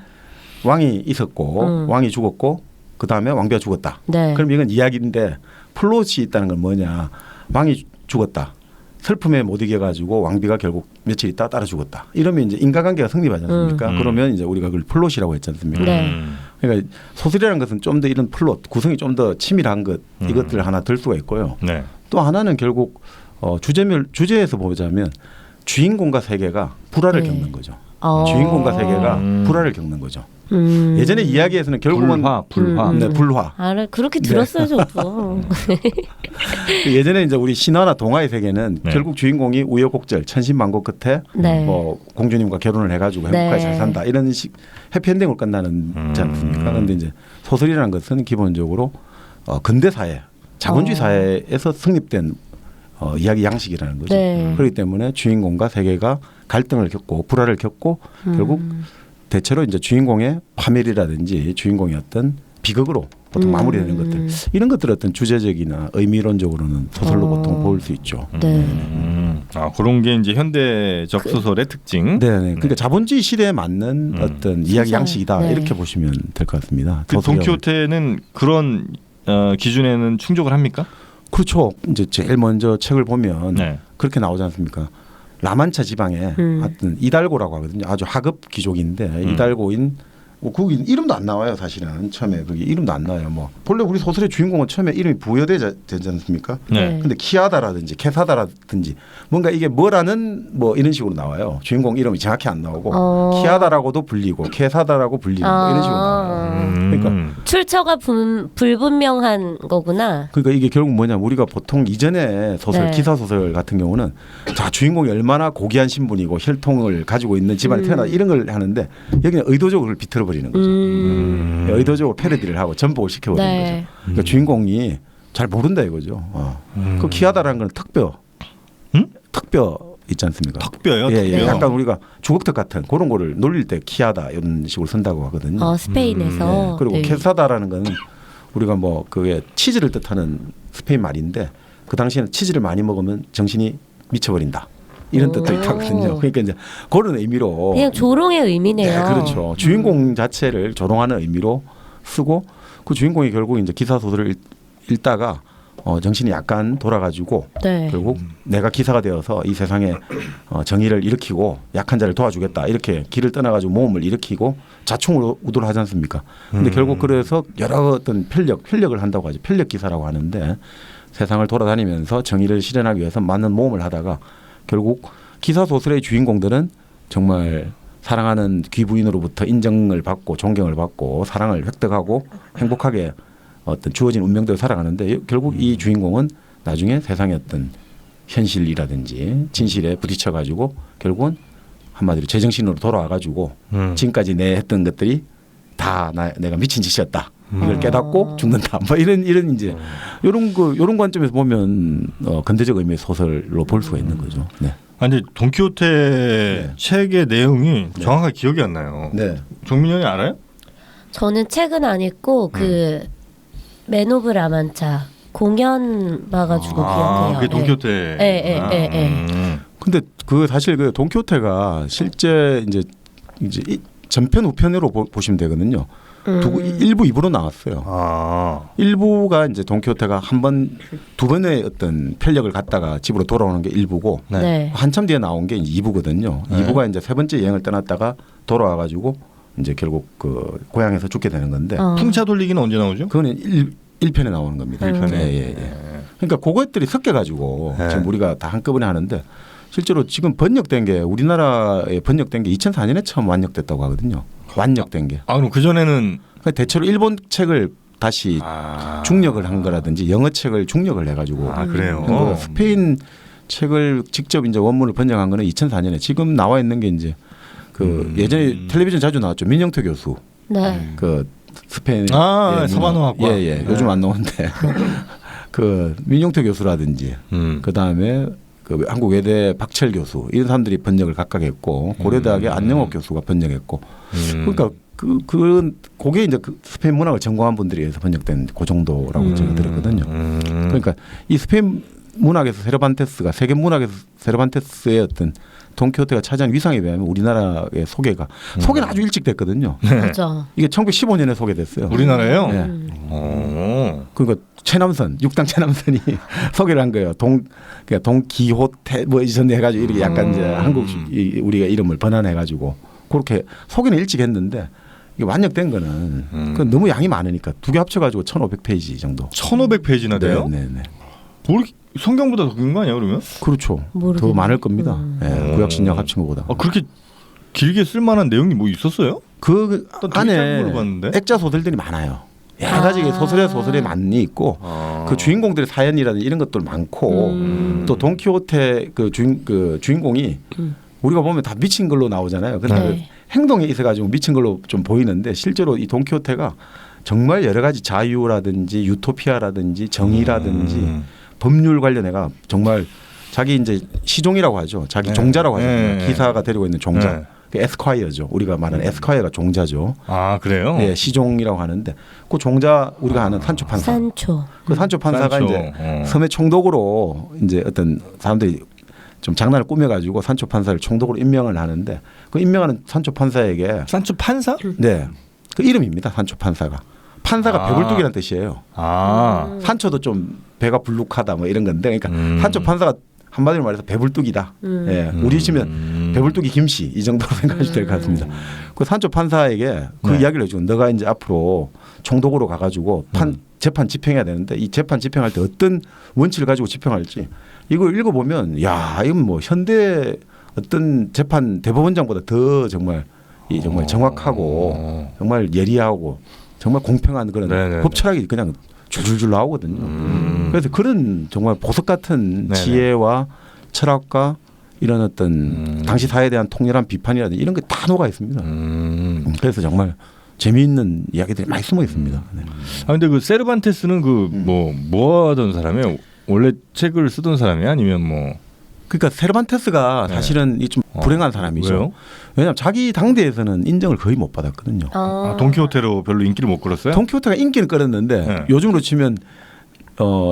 왕이 있었고 왕이 죽었고 그 다음에 왕비가 죽었다. 네. 그럼 이건 이야기인데 플롯이 있다는 건 뭐냐? 왕이 죽었다. 슬픔에 못 이겨가지고 왕비가 결국 며칠 있다 따라 죽었다. 이러면 이제 인과관계가 성립하지 않습니까? 그러면 이제 우리가 그걸 플롯이라고 했지 않습니까? 네. 그러니까 소설이라는 것은 좀 더 이런 플롯 구성이 좀 더 치밀한 것 이것들 하나 들 수가 있고요. 네. 또 하나는 결국 주제에서 보자면 주인공과 세계가 불화를 겪는 거죠. 주인공과 세계가 불화를 겪는 거죠. 예전에 이야기에서는 결국은 불화. 네, 불화. 그렇게 들었어요, 저도. 예전에 이제 우리 신화나 동화의 세계는 결국 주인공이 우여곡절, 천신만고 끝에 뭐 공주님과 결혼을 해가지고 행복하게 잘 산다 이런 식 해피엔딩으로 끝나는지 않습니까? 그런데 이제 소설이라는 것은 기본적으로 근대 사회, 자본주의 사회에서 성립된 이야기 양식이라는 거죠. 그렇기 때문에 주인공과 세계가 갈등을 겪고 불화를 겪고 결국 대체로 이제 주인공의 파멸이라든지 주인공의 어떤 비극으로 보통 마무리되는 것들 이런 것들 어떤 주제적이나 의미론적으로는 소설로 보통 볼 수 있죠. 그런 게 이제 현대적 소설의 특징. 네, 그러니까 자본주의 시대에 맞는 어떤 이야기 양식이다 이렇게 보시면 될 것 같습니다. 그 돈키호테는 그런 기준에는 충족을 합니까? 그렇죠. 이제 제일 먼저 책을 보면 그렇게 나오지 않습니까? 라만차 지방에 어떤 이달고라고 하거든요. 아주 하급 귀족인데 이달고인 거기 이름도 안 나와요. 사실은 처음에 거기 이름도 안 나와요. 뭐 본래 우리 소설의 주인공은 처음에 이름이 부여되지 않습니까? 근데 키아다라든지 케사다라든지 뭔가 이게 뭐라는 뭐 이런 식으로 나와요. 주인공 이름이 정확히 안 나오고 키아다라고도 불리고 케사다라고 불리고 뭐 이런 식으로 나와요. 그러니까 출처가 불분명한 거구나. 그러니까 이게 결국 뭐냐면 우리가 보통 이전에 소설 기사 소설 같은 경우는 자 주인공이 얼마나 고귀한 신분이고 혈통을 가지고 있는 집안에 태어나 이런 걸 하는데 여기는 의도적으로 비틀어 버리는 거죠. 의도적으로 패러디를 하고 전복을 시켜버리는 거죠. 그러니까 주인공이 잘 모른다 이거죠. 그 키아다라는 건 턱뼈 있지 않습니까? 턱뼈요? 예. 약간 우리가 주걱턱 같은 그런 거를 놀릴 때 키아다 이런 식으로 쓴다고 하거든요. 스페인에서. 그리고 케사다라는 건 우리가 뭐 그게 치즈를 뜻하는 스페인 말인데 그 당시에는 치즈를 많이 먹으면 정신이 미쳐버린다. 이런 뜻도 있다거든요. 그러니까 이제 그런 의미로 그냥 조롱의 의미네요. 네, 그렇죠. 주인공 자체를 조롱하는 의미로 쓰고 그 주인공이 결국 이제 기사 소설을 읽다가 정신이 약간 돌아가지고 네. 결국 내가 기사가 되어서 이 세상에 정의를 일으키고 약한 자를 도와주겠다 이렇게 길을 떠나가지고 모험을 일으키고 자충우돌을 하지 않습니까? 근데 결국 그래서 여러 어떤 편력을 한다고 하죠. 편력 기사라고 하는데 세상을 돌아다니면서 정의를 실현하기 위해서 많은 모험을 하다가 결국 기사 소설의 주인공들은 정말 사랑하는 귀부인으로부터 인정을 받고 존경을 받고 사랑을 획득하고 행복하게 어떤 주어진 운명대로 살아가는데 결국 이 주인공은 나중에 세상의 어떤 현실이라든지 진실에 부딪혀가지고 결국은 한마디로 제정신으로 돌아와가지고 지금까지 내 했던 것들이 다 내가 미친 짓이었다. 이걸 깨닫고 죽는다. 뭐 이런 이제 이런 관점에서 보면 근대적 의미의 소설로 볼 수가 있는 거죠. 네. 아니 돈키호테 책의 내용이 정확하게 기억이 안 나요. 네. 종민이 형이 알아요? 저는 책은 안 읽고 그 맨 오브 라만차 공연 봐가지고 기억해요. 그게 돈키호테. 예. 근데 그 사실 그 돈키호테가 실제 이제 전편 우편으로 보시면 되거든요. 일부 2부로 나왔어요. 일부가 이제 돈키호테가 두 번의 어떤 편력을 갖다가 집으로 돌아오는 게 일부고 네. 한참 뒤에 나온 게 2부거든요. 2부가 이제 세 번째 여행을 떠났다가 돌아와가지고 이제 결국 그 고향에서 죽게 되는 건데 풍차 돌리기는 언제 나오죠? 그거는 1편에 나오는 겁니다. 1편에. 예. 그러니까 그것들이 섞여가지고 지금 우리가 다 한꺼번에 하는데 실제로 지금 번역된 게 우리나라에 번역된 게 2004년에 처음 완역됐다고 하거든요. 완역된 게. 그럼 그 전에는 그러니까 대체로 일본 책을 다시 중역을 한 거라든지 영어 책을 중역을 해가지고. 그래요. 스페인 책을 직접 이제 원문을 번역한 거는 2004년에 지금 나와 있는 게 이제 그 예전에 텔레비전 자주 나왔죠. 민영태 교수. 네. 그 스페인 서반어학과. 예. 요즘 안 나오는데 그 민영태 교수라든지 그 다음에 그 한국 외대 박철 교수 이런 사람들이 번역을 각각 했고 고려대학의 안영옥 교수가 번역했고 그러니까 그게 이제 그 스페인 문학을 전공한 분들에 의해서 번역된 그 정도라고 제가 들었거든요. 그러니까 이 스페인 문학에서 세르반테스가 세계 문학에서 세르반테스의 어떤 돈키호테가 차지한 위상에 비하면 우리나라의 소개는 아주 일찍 됐거든요. 그렇죠. 이게 1915년에 소개됐어요. 우리나라예요? 네. 그러니까 최남선, 육당 최남선이 소개를 한 거예요. 그러니까 돈키호테 뭐 이전 해가지고 이렇게 약간 이제 한국 우리가 이름을 번안해가지고 그렇게 소개는 일찍 했는데 이게 완역된 거는 그건 너무 양이 많으니까 두 개 합쳐가지고 1,500페이지 정도. 1,500페이지나 돼요? 네. 뭘 성경보다 더 긴 거 아니야 그러면? 그렇죠. 더 많을 겁니다. 구약 신약 합친 것보다. 그렇게 길게 쓸만한 내용이 뭐 있었어요? 그 안에 봤는데? 액자 소설들이 많아요. 여러 가지 소설에 많이 있고 그 주인공들의 사연이라든지 이런 것들 많고 또 돈키호테 그 주인공이 우리가 보면 다 미친 걸로 나오잖아요. 근데 행동에 있어가지고 미친 걸로 좀 보이는데 실제로 이 돈키호테가 정말 여러 가지 자유라든지 유토피아라든지 정의라든지 법률 관련해가 정말 자기 이제 시종이라고 하죠. 자기 종자라고 하죠. 기사가 데리고 있는 종자. 그 에스콰이어죠. 우리가 말하는 에스콰이어가 종자죠. 그래요? 네, 시종이라고 하는데 그 종자 우리가 아는 산초 판사. 그 산초 판사가 이제 섬의 총독으로 이제 어떤 사람들이 좀 장난을 꾸며가지고 산초 판사를 총독으로 임명을 하는데 그 임명하는 산초 판사에게 산초 판사? 네, 그 이름입니다. 산초 판사가. 판사가 배불뚝이라는 뜻이에요. 산초도 좀 배가 불룩하다 뭐 이런 건데 그러니까 산초 판사가 한마디로 말해서 배불뚝이다. 예, 우리 치면 배불뚝이 김씨 이 정도로 생각하시면 될 것 같습니다. 그 산초 판사에게 그 이야기를 해주고 너가 이제 앞으로 총독으로 가가지고 재판 집행해야 되는데 이 재판 집행할 때 어떤 원칙을 가지고 집행할지 이걸 읽어보면 야 이건 뭐 현대 어떤 재판 대법원장보다 더 정말 정확하고 정말 예리하고 정말 공평한 그런 법 철학이 그냥 줄줄줄 나오거든요. 그래서 그런 정말 보석 같은 지혜와 철학과 이런 어떤 당시 사회에 대한 통렬한 비판이라든지 이런 게 다 녹아 있습니다. 그래서 정말 재미있는 이야기들이 많이 숨어 있습니다. 네. 근데 그 세르반테스는 그 뭐 하던 사람이에요? 원래 책을 쓰던 사람이야? 아니면 뭐? 그러니까 세르반테스가 사실은 좀 불행한 사람이죠. 왜요? 왜냐하면 자기 당대에서는 인정을 거의 못 받았거든요. 돈키호테로 별로 인기를 못 끌었어요? 돈키호테가 인기는 끌었는데 요즘으로 치면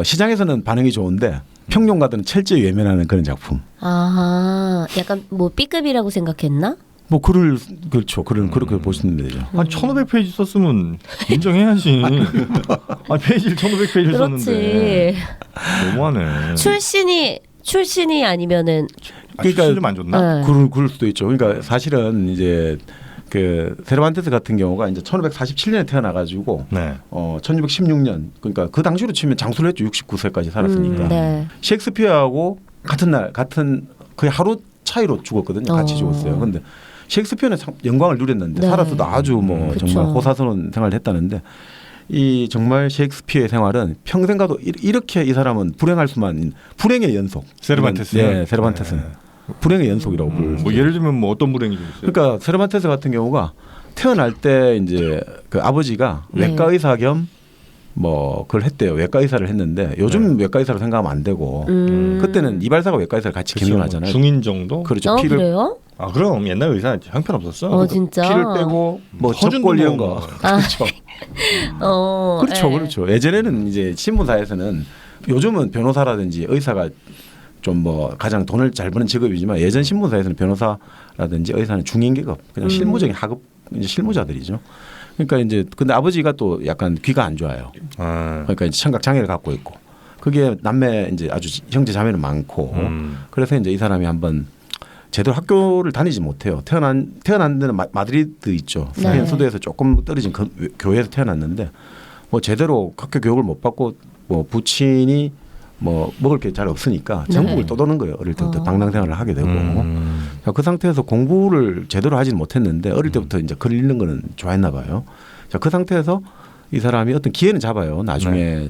시장에서는 반응이 좋은데 평론가들은 철저히 외면하는 그런 작품. 아, 약간 뭐 B급이라고 생각했나? 뭐 그렇죠. 그렇게 보시면 되죠. 한 1500페이지 썼으면 인정해야지. 아 페이지를 1500페이지를 썼는데 너무하네. 출신이 아니면은 그러니까 출신이 안 좋나? 네. 그럴 수도 있죠. 그러니까 사실은 이제 그 세르반테스 같은 경우가 이제 1547년에 태어나가지고 네. 1616년 그러니까 그 당시로 치면 장수를 했죠. 69세까지 살았으니까. 네. 셰익스피어하고 같은 날 같은 거의 하루 차이로 죽었거든요. 같이 죽었어요. 근데 셰익스피어는 참 영광을 누렸는데 네. 살아서도 아주 뭐 그쵸. 정말 호사스러운 생활을 했다는데 이 정말 셰익스피어의 생활은 평생 가도 이렇게 이 사람은 불행할 수만 불행의 연속. 세르반테스. 네, 세르반테스는 불행의 연속이라고 부르죠. 뭐 예를 들면 뭐 어떤 불행이 좀 있어요? 그러니까 세르반테스 같은 경우가 태어날 때 이제 그 아버지가 네. 외과 의사 겸 뭐 그걸 했대요. 외과 의사를 했는데 요즘 외과 의사로 생각하면 안 되고 그때는 이발사가 외과 의사를 같이 겸임하잖아요. 중인 정도? 그렇죠. 피를 그래요? 아 그럼 옛날 의사 형편없었어. 진짜. 피를 빼고 뭐 허준도 접골 이런 뭐. 거. 그렇죠. 그렇죠. 네. 그렇죠. 예전에는 이제 신문사에서는 요즘은 변호사라든지 의사가 좀 뭐 가장 돈을 잘 버는 직업이지만 예전 신문사에서는 변호사라든지 의사는 중인 계급 그냥 실무적인 하급 이제 실무자들이죠. 그러니까 이제 근데 아버지가 또 약간 귀가 안 좋아요. 그러니까 이제 청각 장애를 갖고 있고 그게 남매 이제 아주 형제 자매는 많고 그래서 이제 이 사람이 한번 제대로 학교를 다니지 못해요. 태어난 데는 마드리드 있죠. 스페인 네. 수도에서 조금 떨어진 교회에서 태어났는데 뭐 제대로 학교 교육을 못 받고 뭐 부친이 뭐 먹을 게 잘 없으니까 전국을 네. 떠도는 거예요. 어릴 때부터 방랑생활을 하게 되고 자, 그 상태에서 공부를 제대로 하지는 못했는데 어릴 때부터 이제 글 읽는 거는 좋아했나 봐요. 자, 그 상태에서 이 사람이 어떤 기회는 잡아요. 나중에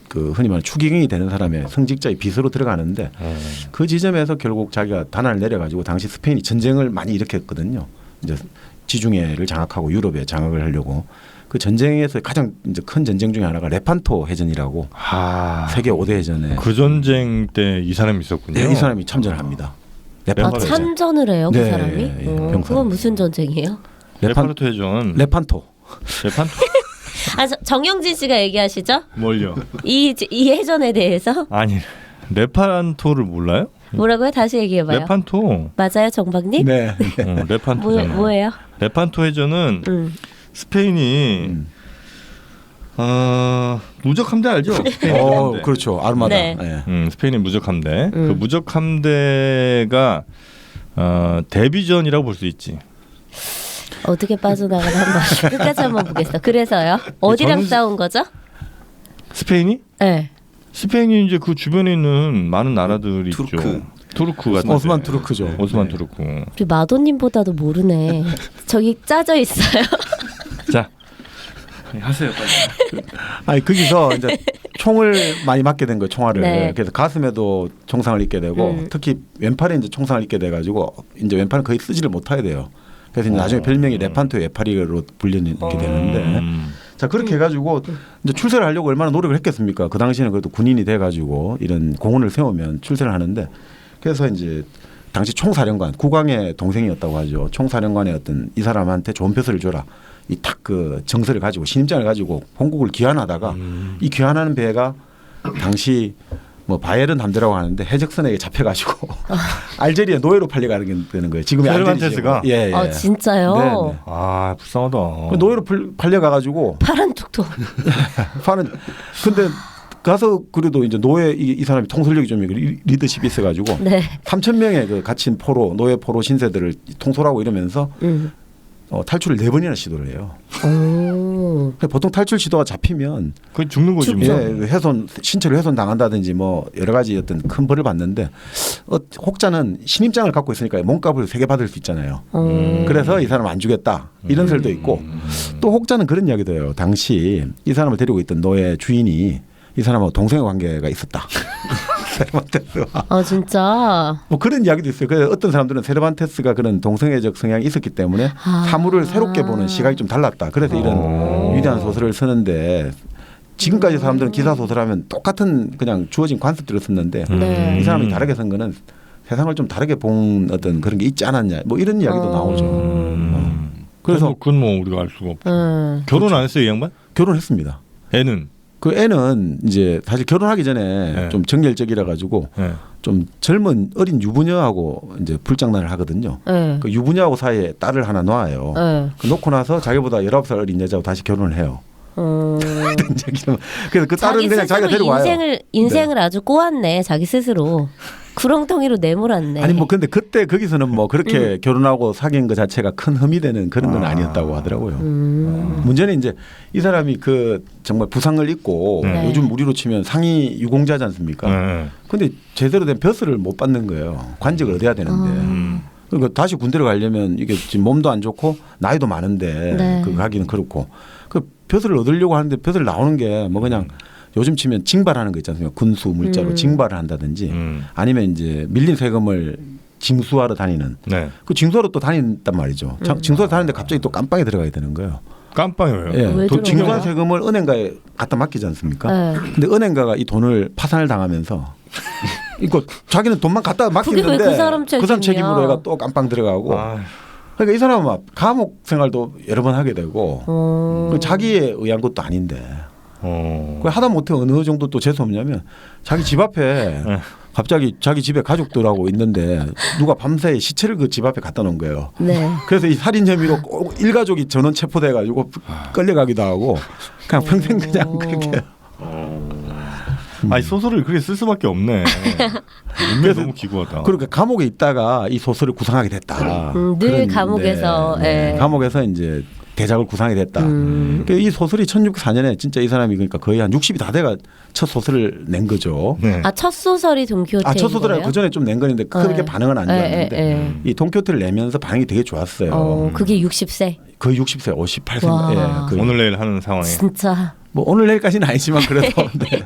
그 흔히 말하는 추기경이 되는 사람의 성직자의 비서로 들어가는데 그 지점에서 결국 자기가 단안을 내려가지고 당시 스페인이 전쟁을 많이 일으켰거든요. 이제 지중해를 장악하고 유럽에 장악을 하려고 그 전쟁에서 가장 이제 큰 전쟁 중에 하나가 레판토 해전이라고 세계 5대 해전에 그 전쟁 때 이 사람이 있었군요. 네, 이 사람이 참전을 합니다. 레판토 해전. 참전을 해요, 그 네, 사람이? 예, 병사. 그건 무슨 전쟁이에요? 레판토 해전. 레판토. 정영진 씨가 얘기하시죠? 뭘요? 이 해전에 대해서 아니 레판토를 몰라요? 뭐라고요? 다시 얘기해봐요. 레판토. 맞아요, 정박님? 네. 레판토잖아. 뭐예요? 레판토 해전은 스페인이 무적 함대 알죠? 스페인 함대. 그렇죠. 아르마다. 네. 네. 스페인의 무적 함대. 그 무적 함대가 데뷔전이라고 볼 수 있지. 어떻게 빠져나가나 한번 끝까지 한번 보겠어. 그래서요? 어디랑 싸운 거죠? 스페인이? 네. 스페인이 이제 그 주변에 있는 많은 나라들이 있죠. 투르크 같은. 오스만 투르크죠. 오스만 네. 투르크. 우리 마도님보다도 모르네. 저기 짜져 있어요. 자 하세요 빨리. 아니 거기서 이제 총을 많이 맞게 된 거예요. 총알을. 네. 그래서 가슴에도 총상을 입게 되고 특히 왼팔에 이제 총상을 입게 돼 가지고 이제 왼팔은 거의 쓰지를 못하게 돼요. 그래서 이제 나중에 별명이 레판토 외파리로 불리게 되는데 자 그렇게 해가지고 이제 출세를 하려고 얼마나 노력을 했겠습니까? 그 당시에는 그래도 군인이 돼가지고 이런 공헌을 세우면 출세를 하는데 그래서 이제 당시 총사령관 국왕의 동생이었다고 하죠. 총사령관의 어떤 이 사람한테 좋은 표서를 줘라. 이 딱 그 정서를 가지고 신임장을 가지고 본국을 귀환하다가 이 귀환하는 배가 당시 뭐 바이에른 함대라고 하는데 해적선에게 잡혀가지고 알제리에 노예로 팔려가는 되는 거예요. 지금의 세르반테스가? 예, 예. 진짜요? 네, 네. 아 불쌍하다. 노예로 팔려가가지고 파란 툭툭. 파는 근데 가서 그래도 이제 노예 이 사람이 통솔력이 좀 리더십이 있어가지고 네. 3,000명의 그 갇힌 포로 노예 포로 신세들을 통솔하고 이러면서 탈출을 4번이나 시도를 해요. 보통 탈출 시도가 잡히면 그 죽는 거지. 뭐. 예, 신체를 훼손 당한다든지 뭐 여러 가지 어떤 큰 벌을 받는데 혹자는 신임장을 갖고 있으니까 몸값을 3개 받을 수 있잖아요. 그래서 이 사람 안 주겠다 이런 설도 있고 또 혹자는 그런 이야기도 해요. 당시 이 사람을 데리고 있던 노예 주인이 이 사람하고 동생의 관계가 있었다. 세르반테스와. 아 진짜. 뭐 그런 이야기도 있어요. 그래서 어떤 사람들은 세르반테스가 그런 동성애적 성향이 있었기 때문에 사물을 새롭게 보는 시각이 좀 달랐다. 그래서 이런 위대한 소설을 쓰는데 지금까지 사람들은 기사 소설하면 똑같은 그냥 주어진 관습들을 썼는데 이 사람이 다르게 쓴 거는 세상을 좀 다르게 본 어떤 그런 게 있지 않았냐. 뭐 이런 이야기도 나오죠. 그래서 그건 뭐 우리가 알 수가 없죠. 결혼 안 했어요 이 양반? 결혼했습니다. 애는? 그 애는 이제 사실 결혼하기 전에 네. 좀 정열적이라 가지고 네. 좀 젊은 어린 유부녀하고 이제 불장난을 하거든요. 네. 그 유부녀하고 사이에 딸을 하나 놔요. 네. 그 놓고 나서 자기보다 19살 어린 여자하고 다시 결혼을 해요. 그래서 그 딸은 그냥 자기가 데리고 와요. 인생을 아주 꼬았네 자기 스스로. 구렁텅이로 내몰았네. 아니 뭐 근데 그때 거기서는 뭐 그렇게 결혼하고 사귄 것 자체가 큰 흠이 되는 그런 건 아니었다고 하더라고요. 문제는 이제 이 사람이 그 정말 부상을 입고 네. 요즘 우리로 치면 상위 유공자지 않습니까? 네. 근데 제대로 된 벼슬을 못 받는 거예요. 관직을 얻어야 되는데. 그러니까 다시 군대를 가려면 이게 지금 몸도 안 좋고 나이도 많은데 네. 그 가기는 그렇고 그 벼슬을 얻으려고 하는데 벼슬 나오는 게 뭐 그냥 요즘 치면 징발하는 거 있지 않습니까? 군수 물자로 징발을 한다든지 아니면 이제 밀린 세금을 징수하러 다니는 네. 그 징수하러 또 다닌단 말이죠. 징수하러 다니는데 갑자기 또 깜빵에 들어가야 되는 거예요. 깜빵이에요. 예. 왜 또 징수한 들어가요? 세금을 은행가에 갖다 맡기지 않습니까? 네. 근데 은행가가 이 돈을 파산을 당하면서 이거 자기는 돈만 갖다 그게 왜 맡기는데 그 사람 책임이야? 책임으로 얘가 또 깜빵 들어가고 아, 그러니까 이 사람은 막 감옥 생활도 여러 번 하게 되고 어. 그 자기에 의한 것도 아닌데 어. 그 하다 못해 어느 정도 또 재수 없냐면 자기 집 앞에 갑자기 자기 집에 가족들하고 있는데 누가 밤새 시체를 그 집 앞에 갖다 놓은 거예요. 네. 그래서 이 살인 혐의로 꼭 일가족이 전원 체포돼 가지고 끌려가기도 하고 그냥 평생 그냥 그렇게 아니 소설을 그렇게 쓸 수밖에 없네. 운명이 너무 기구하다. 그러니까 감옥에 있다가 이 소설을 구상하게 됐다. 늘 그런, 감옥에서, 예. 감옥에서 이제 대작을 구상하게 됐다. 그러니까 이 소설이 1604년에 진짜 이 사람이 그러니까 거의 한 60이 다 돼가 첫 소설을 낸 거죠. 네. 아, 첫 소설이 돈키호테인 첫 소설은 그 전에 좀 낸 건데 그렇게 네. 반응은 안 좋았는데 예. 이 돈키호테를 내면서 반응이 되게 좋았어요. 그게 60세. 거의 60세, 58세. 와. 예, 그 오늘 내일 하는 상황에. 진짜. 뭐 오늘 내일까지는 아니지만 그래도 네.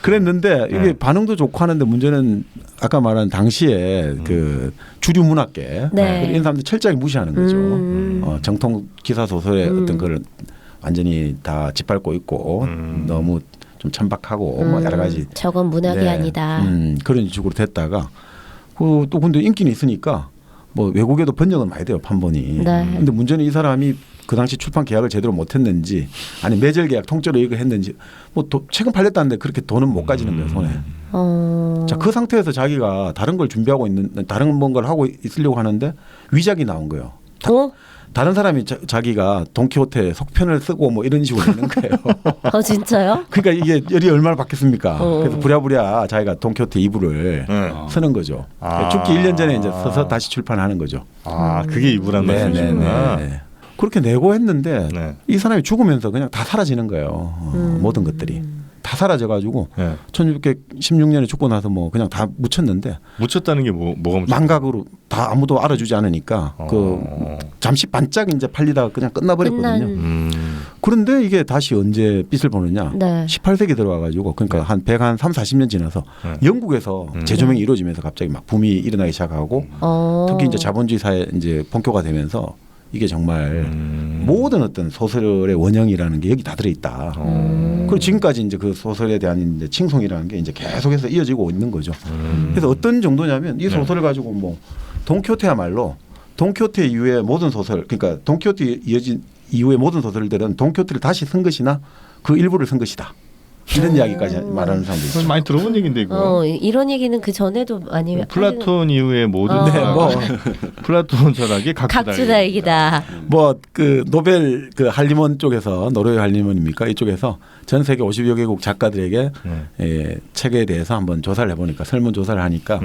그랬는데 이게 반응도 좋고 하는데 문제는 아까 말한 당시에 그 주류 문학계 네. 이런 사람들 철저하게 무시하는 거죠. 정통 기사 소설의 어떤 걸 완전히 다 짓밟고 있고 너무 좀 천박하고 뭐 여러 가지 저건 문학이 네. 아니다. 그런 식으로 됐다가 또 근데 인기는 있으니까 뭐 외국에도 번역은 많이 돼요 판본이. 네. 근데 문제는 이 사람이 그 당시 출판 계약을 제대로 못했는지 아니 매절 계약 통째로 이거 했는지 뭐 책은 팔렸다는데 그렇게 돈은 못 가지는 거예요 손에. 자, 그 상태에서 자기가 다른 걸 준비하고 있는 다른 뭔가를 하고 있으려고 하는데 위작이 나온 거예요. 다른 사람이 자기가 돈키호테 속편을 쓰고 뭐 이런 식으로 내는 거예요. 진짜요? 그러니까 이게 열이 얼마나 받겠습니까? 그래서 부랴부랴 자기가 돈키호테 2부를 쓰는 거죠. 죽기 1년 전에 이제 써서 다시 출판하는 거죠. 아, 그게 이부란 말씀이구나. 네. 그렇게 내고 했는데 네. 이 사람이 죽으면서 그냥 다 사라지는 거예요. 모든 것들이. 다 사라져가지고 네. 1616년에 죽고 나서 뭐 그냥 다 묻혔는데 묻혔다는 게 뭐가 묻혔? 망각으로 다 아무도 알아주지 않으니까 그 잠시 반짝 이제 팔리다가 그냥 끝나버렸거든요. 그런데 이게 다시 언제 빛을 보느냐? 네. 18세기 들어와가지고 그러니까 한 3, 40년 지나서 영국에서 재조명이 이루어지면서 갑자기 막 붐이 일어나기 시작하고 특히 이제 자본주의 사회 이제 본교가 되면서 이게 정말 모든 어떤 소설의 원형이라는 게 여기 다 들어있다. 그리고 지금까지 이제 그 소설에 대한 이제 칭송이라는 게 이제 계속해서 이어지고 있는 거죠. 그래서 어떤 정도냐면 이 소설을 가지고 뭐 돈키호테야말로 돈키호테 이후의 모든 소설, 그러니까 돈키호테 이어진 이후의 모든 소설들은 돈키호테를 다시 쓴 것이나 그 일부를 쓴 것이다. 이런 이야기까지 말하는 사람도 있죠. 많이 들어본 얘기인데 이거. 이런 얘기는 그 전에도 많이 플라톤 이후의 모든 플라톤 철학이 각주다익이다. 뭐 그 노벨 그 할리먼 쪽에서 노르웨이 할리먼입니까? 이쪽에서 전 세계 50여 개국 작가들에게 책에 대해서 한번 조사를 해보니까 설문 조사를 하니까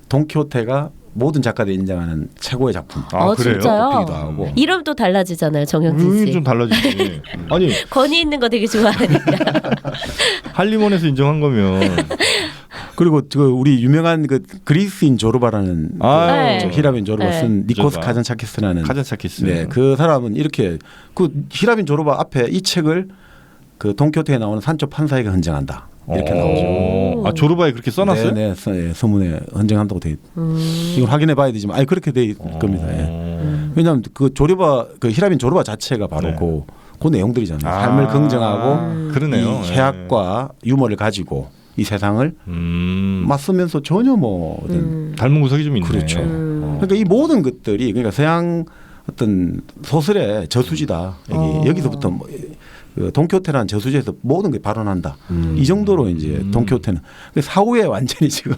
돈키호테가 모든 작가들이 인정하는 최고의 작품. 그래요? 진짜요? 하고. 이름도 달라지잖아요, 정영진 씨. 좀 달라지지. 아니 권위 있는 거 되게 좋아하니까. 할리몬에서 인정한 거면. 그리고 그 우리 유명한 그 그리스인 조르바라는 그 히라빈 조르바 쓴 니코스 카잔차키스라는 카잔차키스. 네, 그 사람은 이렇게 그 히라빈 조르바 앞에 이 책을 그 돈키호테에 나오는 산초 판사에게 헌정한다. 이렇게 나오죠. 조르바에 그렇게 써놨어요? 네, 서문에 헌정한다고 돼. 이걸 확인해 봐야 되지만, 아니 그렇게 돼 겁니다. 왜냐하면 그 조르바 그 히라빈 조르바 자체가 바로 그 내용들이잖아요. 삶을 긍정하고 그러네요. 이 해학과 유머를 가지고 이 세상을 맞서면서 전혀 뭐 닮은 구석이 좀 있네. 그렇죠. 그러니까 이 모든 것들이 그러니까 서양 어떤 소설의 저수지다. 여기서부터 뭐 그 돈키호테라는 저수지에서 모든 게 발원한다. 이 정도로 이제 돈키호테는 사후에 완전히 지금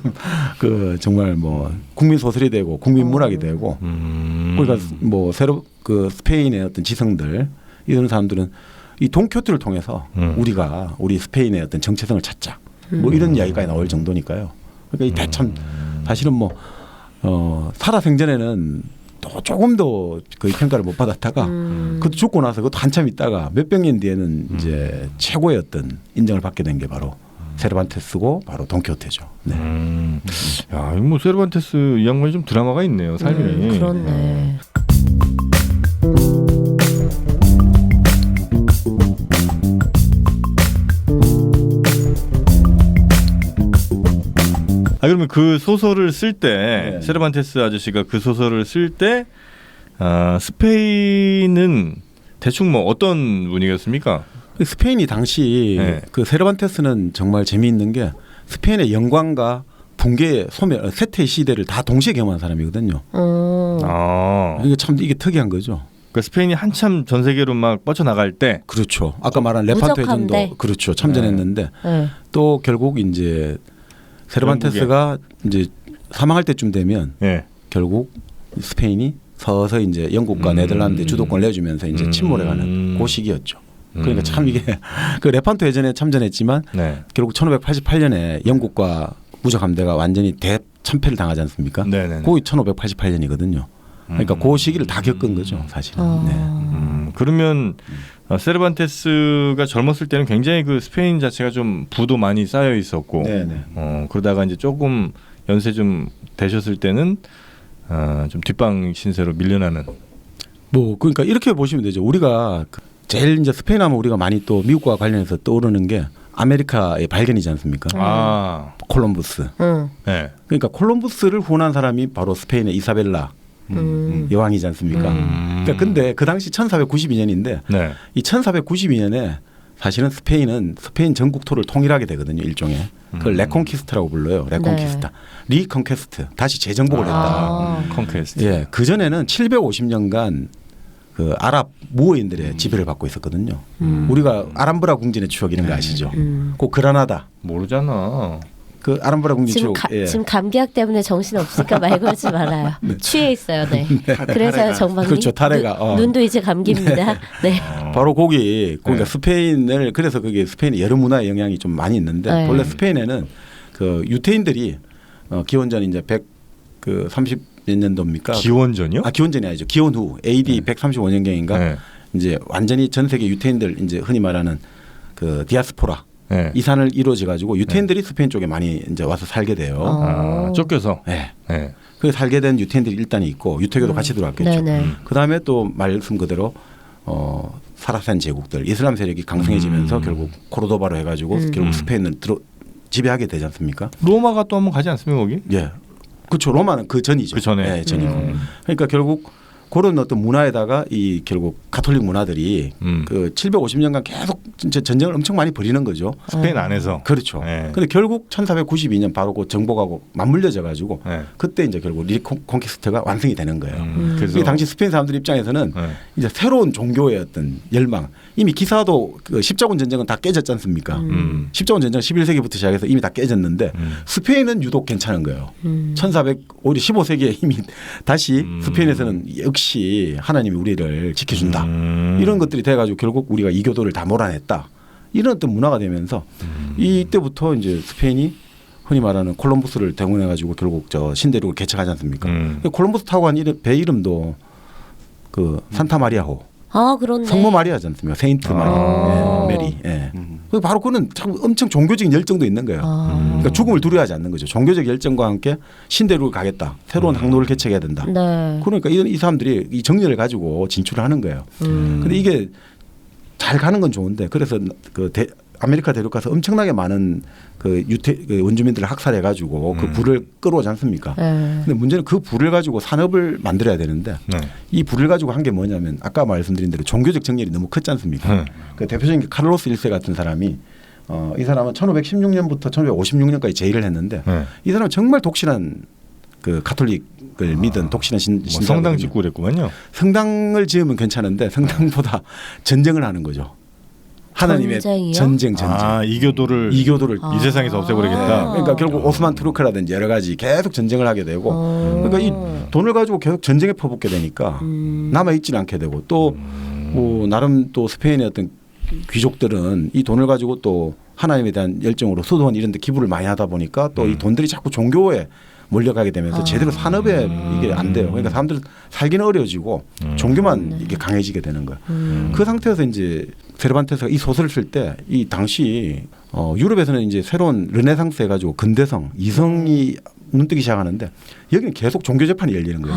그 정말 뭐 국민 소설이 되고 국민 문학이 되고 그러니까 뭐 새로 그 스페인의 어떤 지성들 이런 사람들은 이 돈키호테를 통해서 우리가 우리 스페인의 어떤 정체성을 찾자. 뭐 이런 이야기가 나올 정도니까요. 그러니까 이 대참 사실은 뭐 살아생전에는 또 조금 더 거의 평가를 못 받았다가 그것도 죽고 나서 그것도 한참 있다가 몇백 년 뒤에는 이제 최고의 어떤 인정을 받게 된 게 바로 세르반테스고 바로 돈키호테죠. 네. 야, 이거 뭐 세르반테스 이 양반이 좀 드라마가 있네요, 삶이. 그렇네. 그러면 그 소설을 쓸 때 네. 세르반테스 아저씨가 그 소설을 쓸 때 스페인은 대충 뭐 어떤 분위기였습니까? 스페인이 당시 네. 그 세르반테스는 정말 재미있는 게 스페인의 영광과 붕괴, 소멸, 쇠퇴 시대를 다 동시에 경험한 사람이거든요. 이게 참 이게 특이한 거죠. 그러니까 스페인이 한참 전 세계로 막 뻗쳐나갈 때 그렇죠. 아까 말한 레판토 무적한데. 해전도 그렇죠. 참전했는데 네. 또 결국 이제 세르반테스가 이제 사망할 때쯤 되면 예. 결국 스페인이 서서히 이제 영국과 네덜란드 주도권을 내주면서 이제 침몰해가는 그 시기였죠. 그러니까 참 이게 그 레판토 해전에 참전했지만 네. 결국 1588년에 영국과 무적 함대가 완전히 대참패를 당하지 않습니까? 네네. 그게 1588년이거든요. 그러니까 그 시기를 다 겪은 거죠, 사실은. 네. 그러면 세르반테스가 젊었을 때는 굉장히 그 스페인 자체가 좀 부도 많이 쌓여 있었고, 네네. 그러다가 이제 조금 연세 좀 되셨을 때는 좀 뒷방 신세로 밀려나는. 뭐 그러니까 이렇게 보시면 되죠. 우리가 제일 이제 스페인 하면 우리가 많이 또 미국과 관련해서 떠오르는 게 아메리카의 발견이지 않습니까? 콜럼부스. 네. 그러니까 콜럼부스를 후원한 사람이 바로 스페인의 이사벨라 여왕이지 않습니까? 그러니까 근데 그 당시 1492년인데 네. 이 1492년에 사실은 스페인은 스페인 전국토를 통일하게 되거든요. 일종의 그걸 레콘키스트라고 불러요. 레콘키스타, 리컨퀘스트, 다시 재정복을 했다. 컨퀘스트. 예, 그 전에는 750년간 그 아랍 무어인들의 지배를 받고 있었거든요. 우리가 아람브라 궁전의 추억 이런 거 아시죠? 그 그라나다. 모르잖아. 그 아람브라 궁전 지금, 추억. 예. 지금 감기약 때문에 정신 없으니까 말 걸지 말아요. 취해 있어요. 네. 그래서요, 정방님. 그렇죠, 타레가. 눈도 이제 감기입니다. 네. 바로 거기 그러니까 스페인을 그래서 그게 스페인의 여러 문화의 영향이 좀 많이 있는데 원래 스페인에는 그 유태인들이 기원전 이제 130 몇 년도입니까? 기원전이요? 기원전이 아니죠. 기원 후 AD 135년경인가 이제 완전히 전 세계 유태인들 이제 흔히 말하는 그 디아스포라 이산을 이루어져 가지고 유태인들이 스페인 쪽에 많이 이제 와서 살게 돼요. 쫓겨서. 네. 그 살게 된 유태인들이 일단 있고 유태교도 같이 들어왔겠죠. 그 다음에 또 말씀 그대로 사라산 제국들 이슬람 세력이 강성해지면서 결국 코르도바로 해가지고 결국 스페인을 지배하게 되지 않습니까? 로마가 또 한번 가지 않습니까 거기? 예, 그렇죠. 로마는 그 전이죠. 그 전에. 네, 전이고. 그러니까 결국 그런 어떤 문화에다가 이 결국 가톨릭 문화들이 그 750년간 계속 진짜 전쟁을 엄청 많이 벌이는 거죠. 스페인 안에서. 그렇죠. 그런데 결국 1492년 바로 그 정복하고 맞물려져 가지고 그때 이제 결국 리콘키스트가 완성이 되는 거예요. 그래서 당시 스페인 사람들 입장에서는 이제 새로운 종교의 어떤 열망. 이미 기사도 그 십자군 전쟁은 다 깨졌지 않습니까? 십자군 전쟁 11세기부터 시작해서 이미 다 깨졌는데 스페인은 유독 괜찮은 거예요. 1400 오히려 15세기에 이미 다시 스페인에서는 역시 하나님이 우리를 지켜준다. 이런 것들이 돼가지고 결국 우리가 이교도를 다 몰아냈다. 이런 어떤 문화가 되면서 이때부터 이제 스페인이 흔히 말하는 콜럼부스를 대응해가지고 결국 저 신대륙을 개척하지 않습니까? 콜럼부스 타고 간 배 이름도 그 산타 마리아호. 그렇네. 성모 마리아지 않습니까? 세인트 마리아, 메리. 예. 바로 그는 참 엄청 종교적인 열정도 있는 거예요. 그러니까 죽음을 두려워하지 않는 거죠. 종교적 열정과 함께 신대륙을 가겠다. 새로운 항로를 개척해야 된다. 그러니까 이 사람들이 이 정열을 가지고 진출을 하는 거예요. 그런데 이게 잘 가는 건 좋은데 그래서 그 아메리카 대륙 가서 엄청나게 많은 그 원주민들을 학살해 가지고 그 불을 끌어오지 않습니까? 근데 문제는 그 불을 가지고 산업을 만들어야 되는데 이 불을 가지고 한 게 뭐냐면 아까 말씀드린 대로 종교적 정열이 너무 컸지 않습니까? 그 대표적인 게 카를로스 1세 같은 사람이 이 사람은 1516년부터 1556년까지 제의를 했는데 이 사람은 정말 독실한 그 가톨릭을 믿은 독실한 신자. 성당 짓고 그랬구만요. 성당을 지으면 괜찮은데 성당보다 전쟁을 하는 거죠. 하나님의 전쟁이요? 전쟁. 이교도를 이 세상에서 없애버리겠다. 그러니까 결국 오스만 투르크라든지 여러 가지 계속 전쟁을 하게 되고 그러니까 이 돈을 가지고 계속 전쟁에 퍼붓게 되니까 남아 있지는 않게 되고 또 뭐 나름 또 스페인의 어떤 귀족들은 이 돈을 가지고 또 하나님에 대한 열정으로 수도원 이런 데 기부를 많이 하다 보니까 또 이 돈들이 자꾸 종교에 몰려가게 되면서 제대로 산업에 이게 안 돼요. 그러니까 사람들 살기는 어려워지고 종교만 이게 강해지게 되는 거예요. 그 상태에서 이제 세르반테스가 이 소설을 쓸 때 이 당시 유럽에서는 이제 새로운 르네상스 해가지고 근대성, 이성이 눈뜨기 시작하는데 여기는 계속 종교 재판이 열리는 거예요.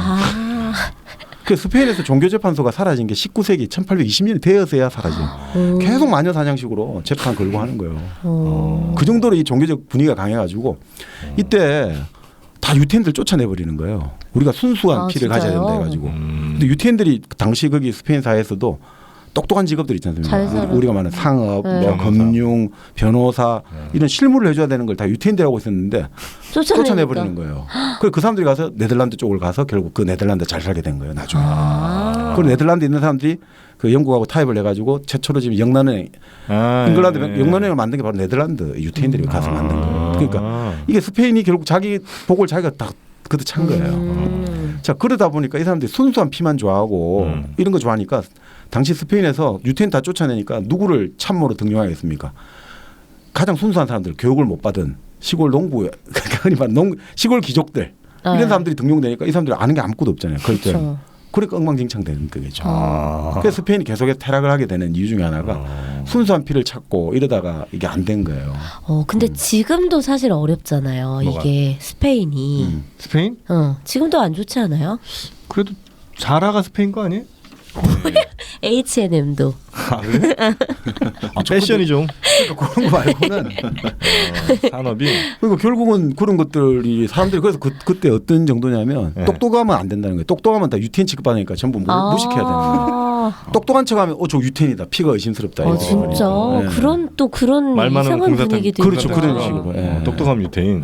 그 스페인에서 종교 재판소가 사라진 게 19세기 1820년이 되어서야 사라져요. 계속 마녀 사냥식으로 재판 걸고 하는 거예요. 그 정도로 이 종교적 분위기가 강해가지고 이때 다 유태인들 쫓아내버리는 거예요. 우리가 순수한 피를 가져야 된다 해가지고. 근데 유태인들이 당시 거기 스페인 사회에서도 똑똑한 직업들 있지 않습니까? 우리가 말하는 상업, 뭐 금융, 변호사 이런 실무를 해줘야 되는 걸 다 유태인들이 하고 있었는데 쫓아내버리는 거예요. 그래서 그 사람들이 가서 네덜란드 쪽을 가서 결국 그 네덜란드 잘 살게 된 거예요. 나중에. 그리고 네덜란드 있는 사람들이 그 영국하고 타협을 해가지고 최초로 지금 영란은행, 잉글랜드 영란은행을 만든 게 바로 네덜란드 유태인들이 가서 만든 거예요. 그러니까 이게 스페인이 결국 자기 복을 자기가 다 그도 찬 거예요. 자 그러다 보니까 이 사람들이 순수한 피만 좋아하고 이런 거 좋아하니까 당시 스페인에서 유태인 다 쫓아내니까 누구를 참모로 등용하겠습니까? 가장 순수한 사람들, 교육을 못 받은 시골 농부, 흔히 말하는 시골 귀족들 이런 사람들이 등용되니까 이 사람들이 아는 게 아무것도 없잖아요. 그렇죠. 그러니까 엉망진창되는 거겠죠. 그래서 스페인이 계속해서 타락을 하게 되는 이유 중에 하나가 순수한 피를 찾고 이러다가 이게 안 된 거예요. 근데 지금도 사실 어렵잖아요. 뭐가? 이게 스페인이. 스페인? 지금도 안 좋지 않아요? 그래도 자라가 스페인 거 아니에요? H&M도. 그래? 패션이 좀 그러니까 그런 거 말고는 산업이. 그러니까 결국은 그런 것들이 사람들이 그래서 그때 어떤 정도냐면 똑똑하면 안 된다는 거예요. 똑똑하면 다 유태인 취급받으니까 전부 무식해야 되는 거예요. 똑똑한 척하면 저 유태인이다, 피가 의심스럽다. 진짜 그런 말만 하면 이상한 분위기도 그렇죠, 있구나. 그런 식으로. 똑똑한 유태인.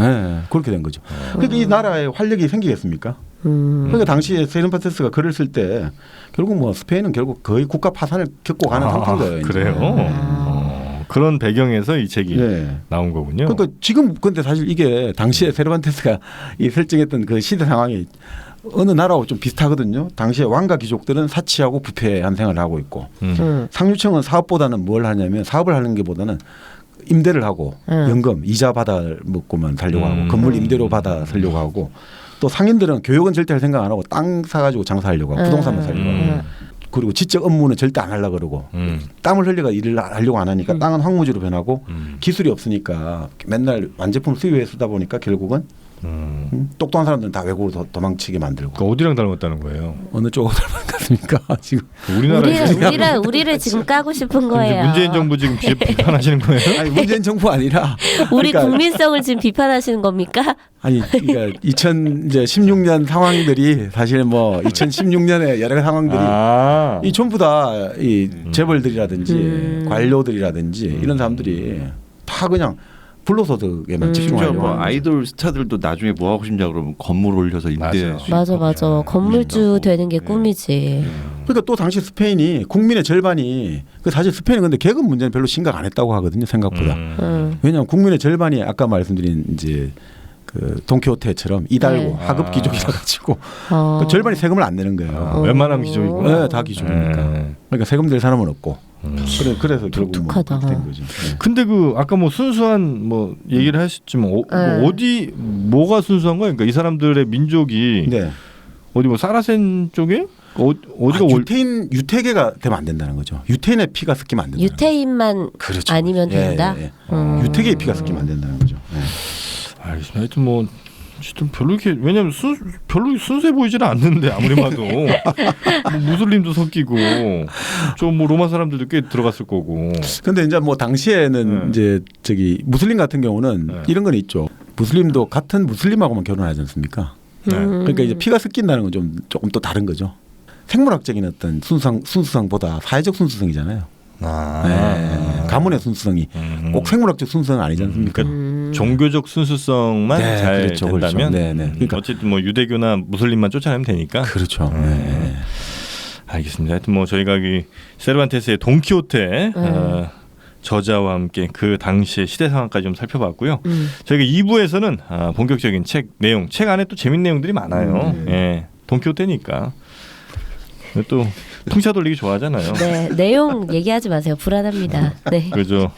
그렇게 된 거죠. 그러니까 이 나라에 활력이 생기겠습니까? 그러니까 당시에 세르반테스가 글을 쓸 때 결국 뭐 스페인은 결국 거의 국가 파산을 겪고 가는 상태인 거예요. 그래요? 그런 배경에서 이 책이 나온 거군요. 그러니까 지금 근데 사실 이게 당시에 세르반테스가 이 설정했던 그 시대 상황이 어느 나라하고 좀 비슷하거든요. 당시에 왕가 귀족들은 사치하고 부패한 생활을 하고 있고 상류층은 사업보다는 뭘 하냐면 사업을 하는 게보다는 임대를 하고 연금 이자 받아 먹고만 살려고 하고 건물 임대료 받아 살려고 하고 또 상인들은 교육은 절대 할 생각 안 하고 땅 사가지고 장사하려고 하고 부동산만 살려고 하고 그리고 지적 업무는 절대 안 하려고 그러고 땀을 흘려가 일을 하려고 안 하니까 땅은 황무지로 변하고 기술이 없으니까 맨날 완제품 수입에 쓰다 보니까 결국은 똑똑한 사람들은 다 외국으로 도망치게 만들고. 그러니까 어디랑 닮았다는 거예요? 어느 쪽으로 닮았습니까? 지금 우리를 지금 까고 싶은 거예요. 문재인 정부 지금 비판하시는 거예요? 아니 문재인 정부 아니라 우리 국민성을 지금 비판하시는 겁니까? 아니 그러니까 2016년 상황들이 사실 뭐 2016년에 여러 상황들이 이 전부 다 이 재벌들이라든지 관료들이라든지 이런 사람들이 다 그냥 불로소득에만 집중하려고. 뭐 아이돌 스타들도 나중에 뭐 하고 싶냐 그러면 건물 올려서 임대. 맞아. 건물주 되는 게 꿈이지. 그러니까 또 당시 스페인이 국민의 절반이 사실 스페인은 근데 계급 문제는 별로 심각 안 했다고 하거든요, 생각보다. 왜냐하면 국민의 절반이 아까 말씀드린 이제 그 돈키호테처럼 이달고 하급 귀족이라 가지고 그 절반이 세금을 안 내는 거예요. 웬만하면 귀족이고. 네, 다 귀족이니까. 그러니까 세금 낼 사람은 없고. 그래서 결국 뭐 그렇게 된 거죠. 근데 그 아까 뭐 순수한 뭐 얘기를 하셨지만 어디 뭐가 순수한 거예요? 그러니까 이 사람들의 민족이 어디 뭐 사라센 쪽에 어디가 유태계가 되면 안 된다는 거죠. 유태인의 피가 섞이면 안 된다. 유태인만 아니면 된다. 유태계의 피가 섞이면 안 된다는 거죠. 알겠습니다. 하여튼 뭐 좀 별로 이렇게 왜냐면 별로 순수해 보이지는 않는데 아무리 봐도 뭐 무슬림도 섞이고 좀 뭐 로마 사람들도 꽤 들어갔을 거고. 근데 이제 뭐 당시에는 이제 저기 무슬림 같은 경우는 이런 건 있죠. 무슬림도 같은 무슬림하고만 결혼하지 않습니까? 그러니까 이제 피가 섞인다는 건 좀 조금 또 다른 거죠. 생물학적인 어떤 순수성보다 사회적 순수성이잖아요. 가문의 순수성이 꼭 생물학적 순수성은 아니지 않습니까? 종교적 순수성만 잘 그렇죠, 된다면 그렇죠. 그러니까 어쨌든 뭐 유대교나 무슬림만 쫓아내면 되니까. 그렇죠. 알겠습니다. 하여튼 뭐 저희가 이 세르반테스의 돈키호테 저자와 함께 그 당시의 시대 상황까지 좀 살펴봤고요. 저희가 2부에서는 본격적인 책 내용, 책 안에 또 재밌는 내용들이 많아요. 예, 돈키호테니까 또 풍차 돌리기 좋아하잖아요. 네, 내용 얘기하지 마세요. 불안합니다. 네. 그죠.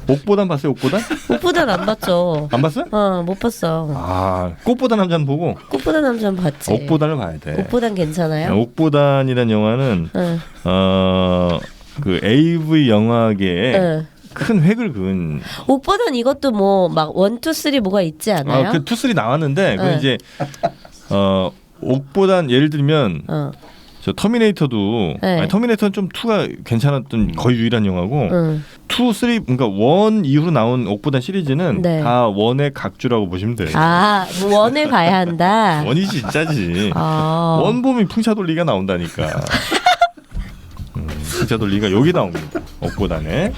옥보단 봤어요? 옥보단? 옥보단 안 봤죠. 안 봤어요? 못 봤어. 아, 꽃보다 남자는 보고. 꽃보다 남자는 봤지. 옥보단을 봐야 돼. 옥보단 괜찮아요? 옥보단이라는 영화는 그 AV 영화계에 큰 획을 그은. 옥보단 이것도 뭐 막 1, 2, 3 뭐가 있지 않아요? 그 2, 3 나왔는데 그 이제 옥보단 예를 들면 저 터미네이터도 아니, 터미네이터는 좀 2가 괜찮았던 거의 유일한 영화고 2, 3 그러니까 1 이후로 나온 옥보단 시리즈는 다 1의 각주라고 보시면 돼요. 아, 1을 봐야 한다. 1이 진짜지. 1 보면 풍차 돌리가 나온다니까. 풍차 돌리가 여기 나옵니다. 옥보단에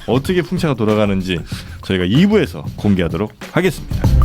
어떻게 풍차가 돌아가는지 저희가 2부에서 공개하도록 하겠습니다.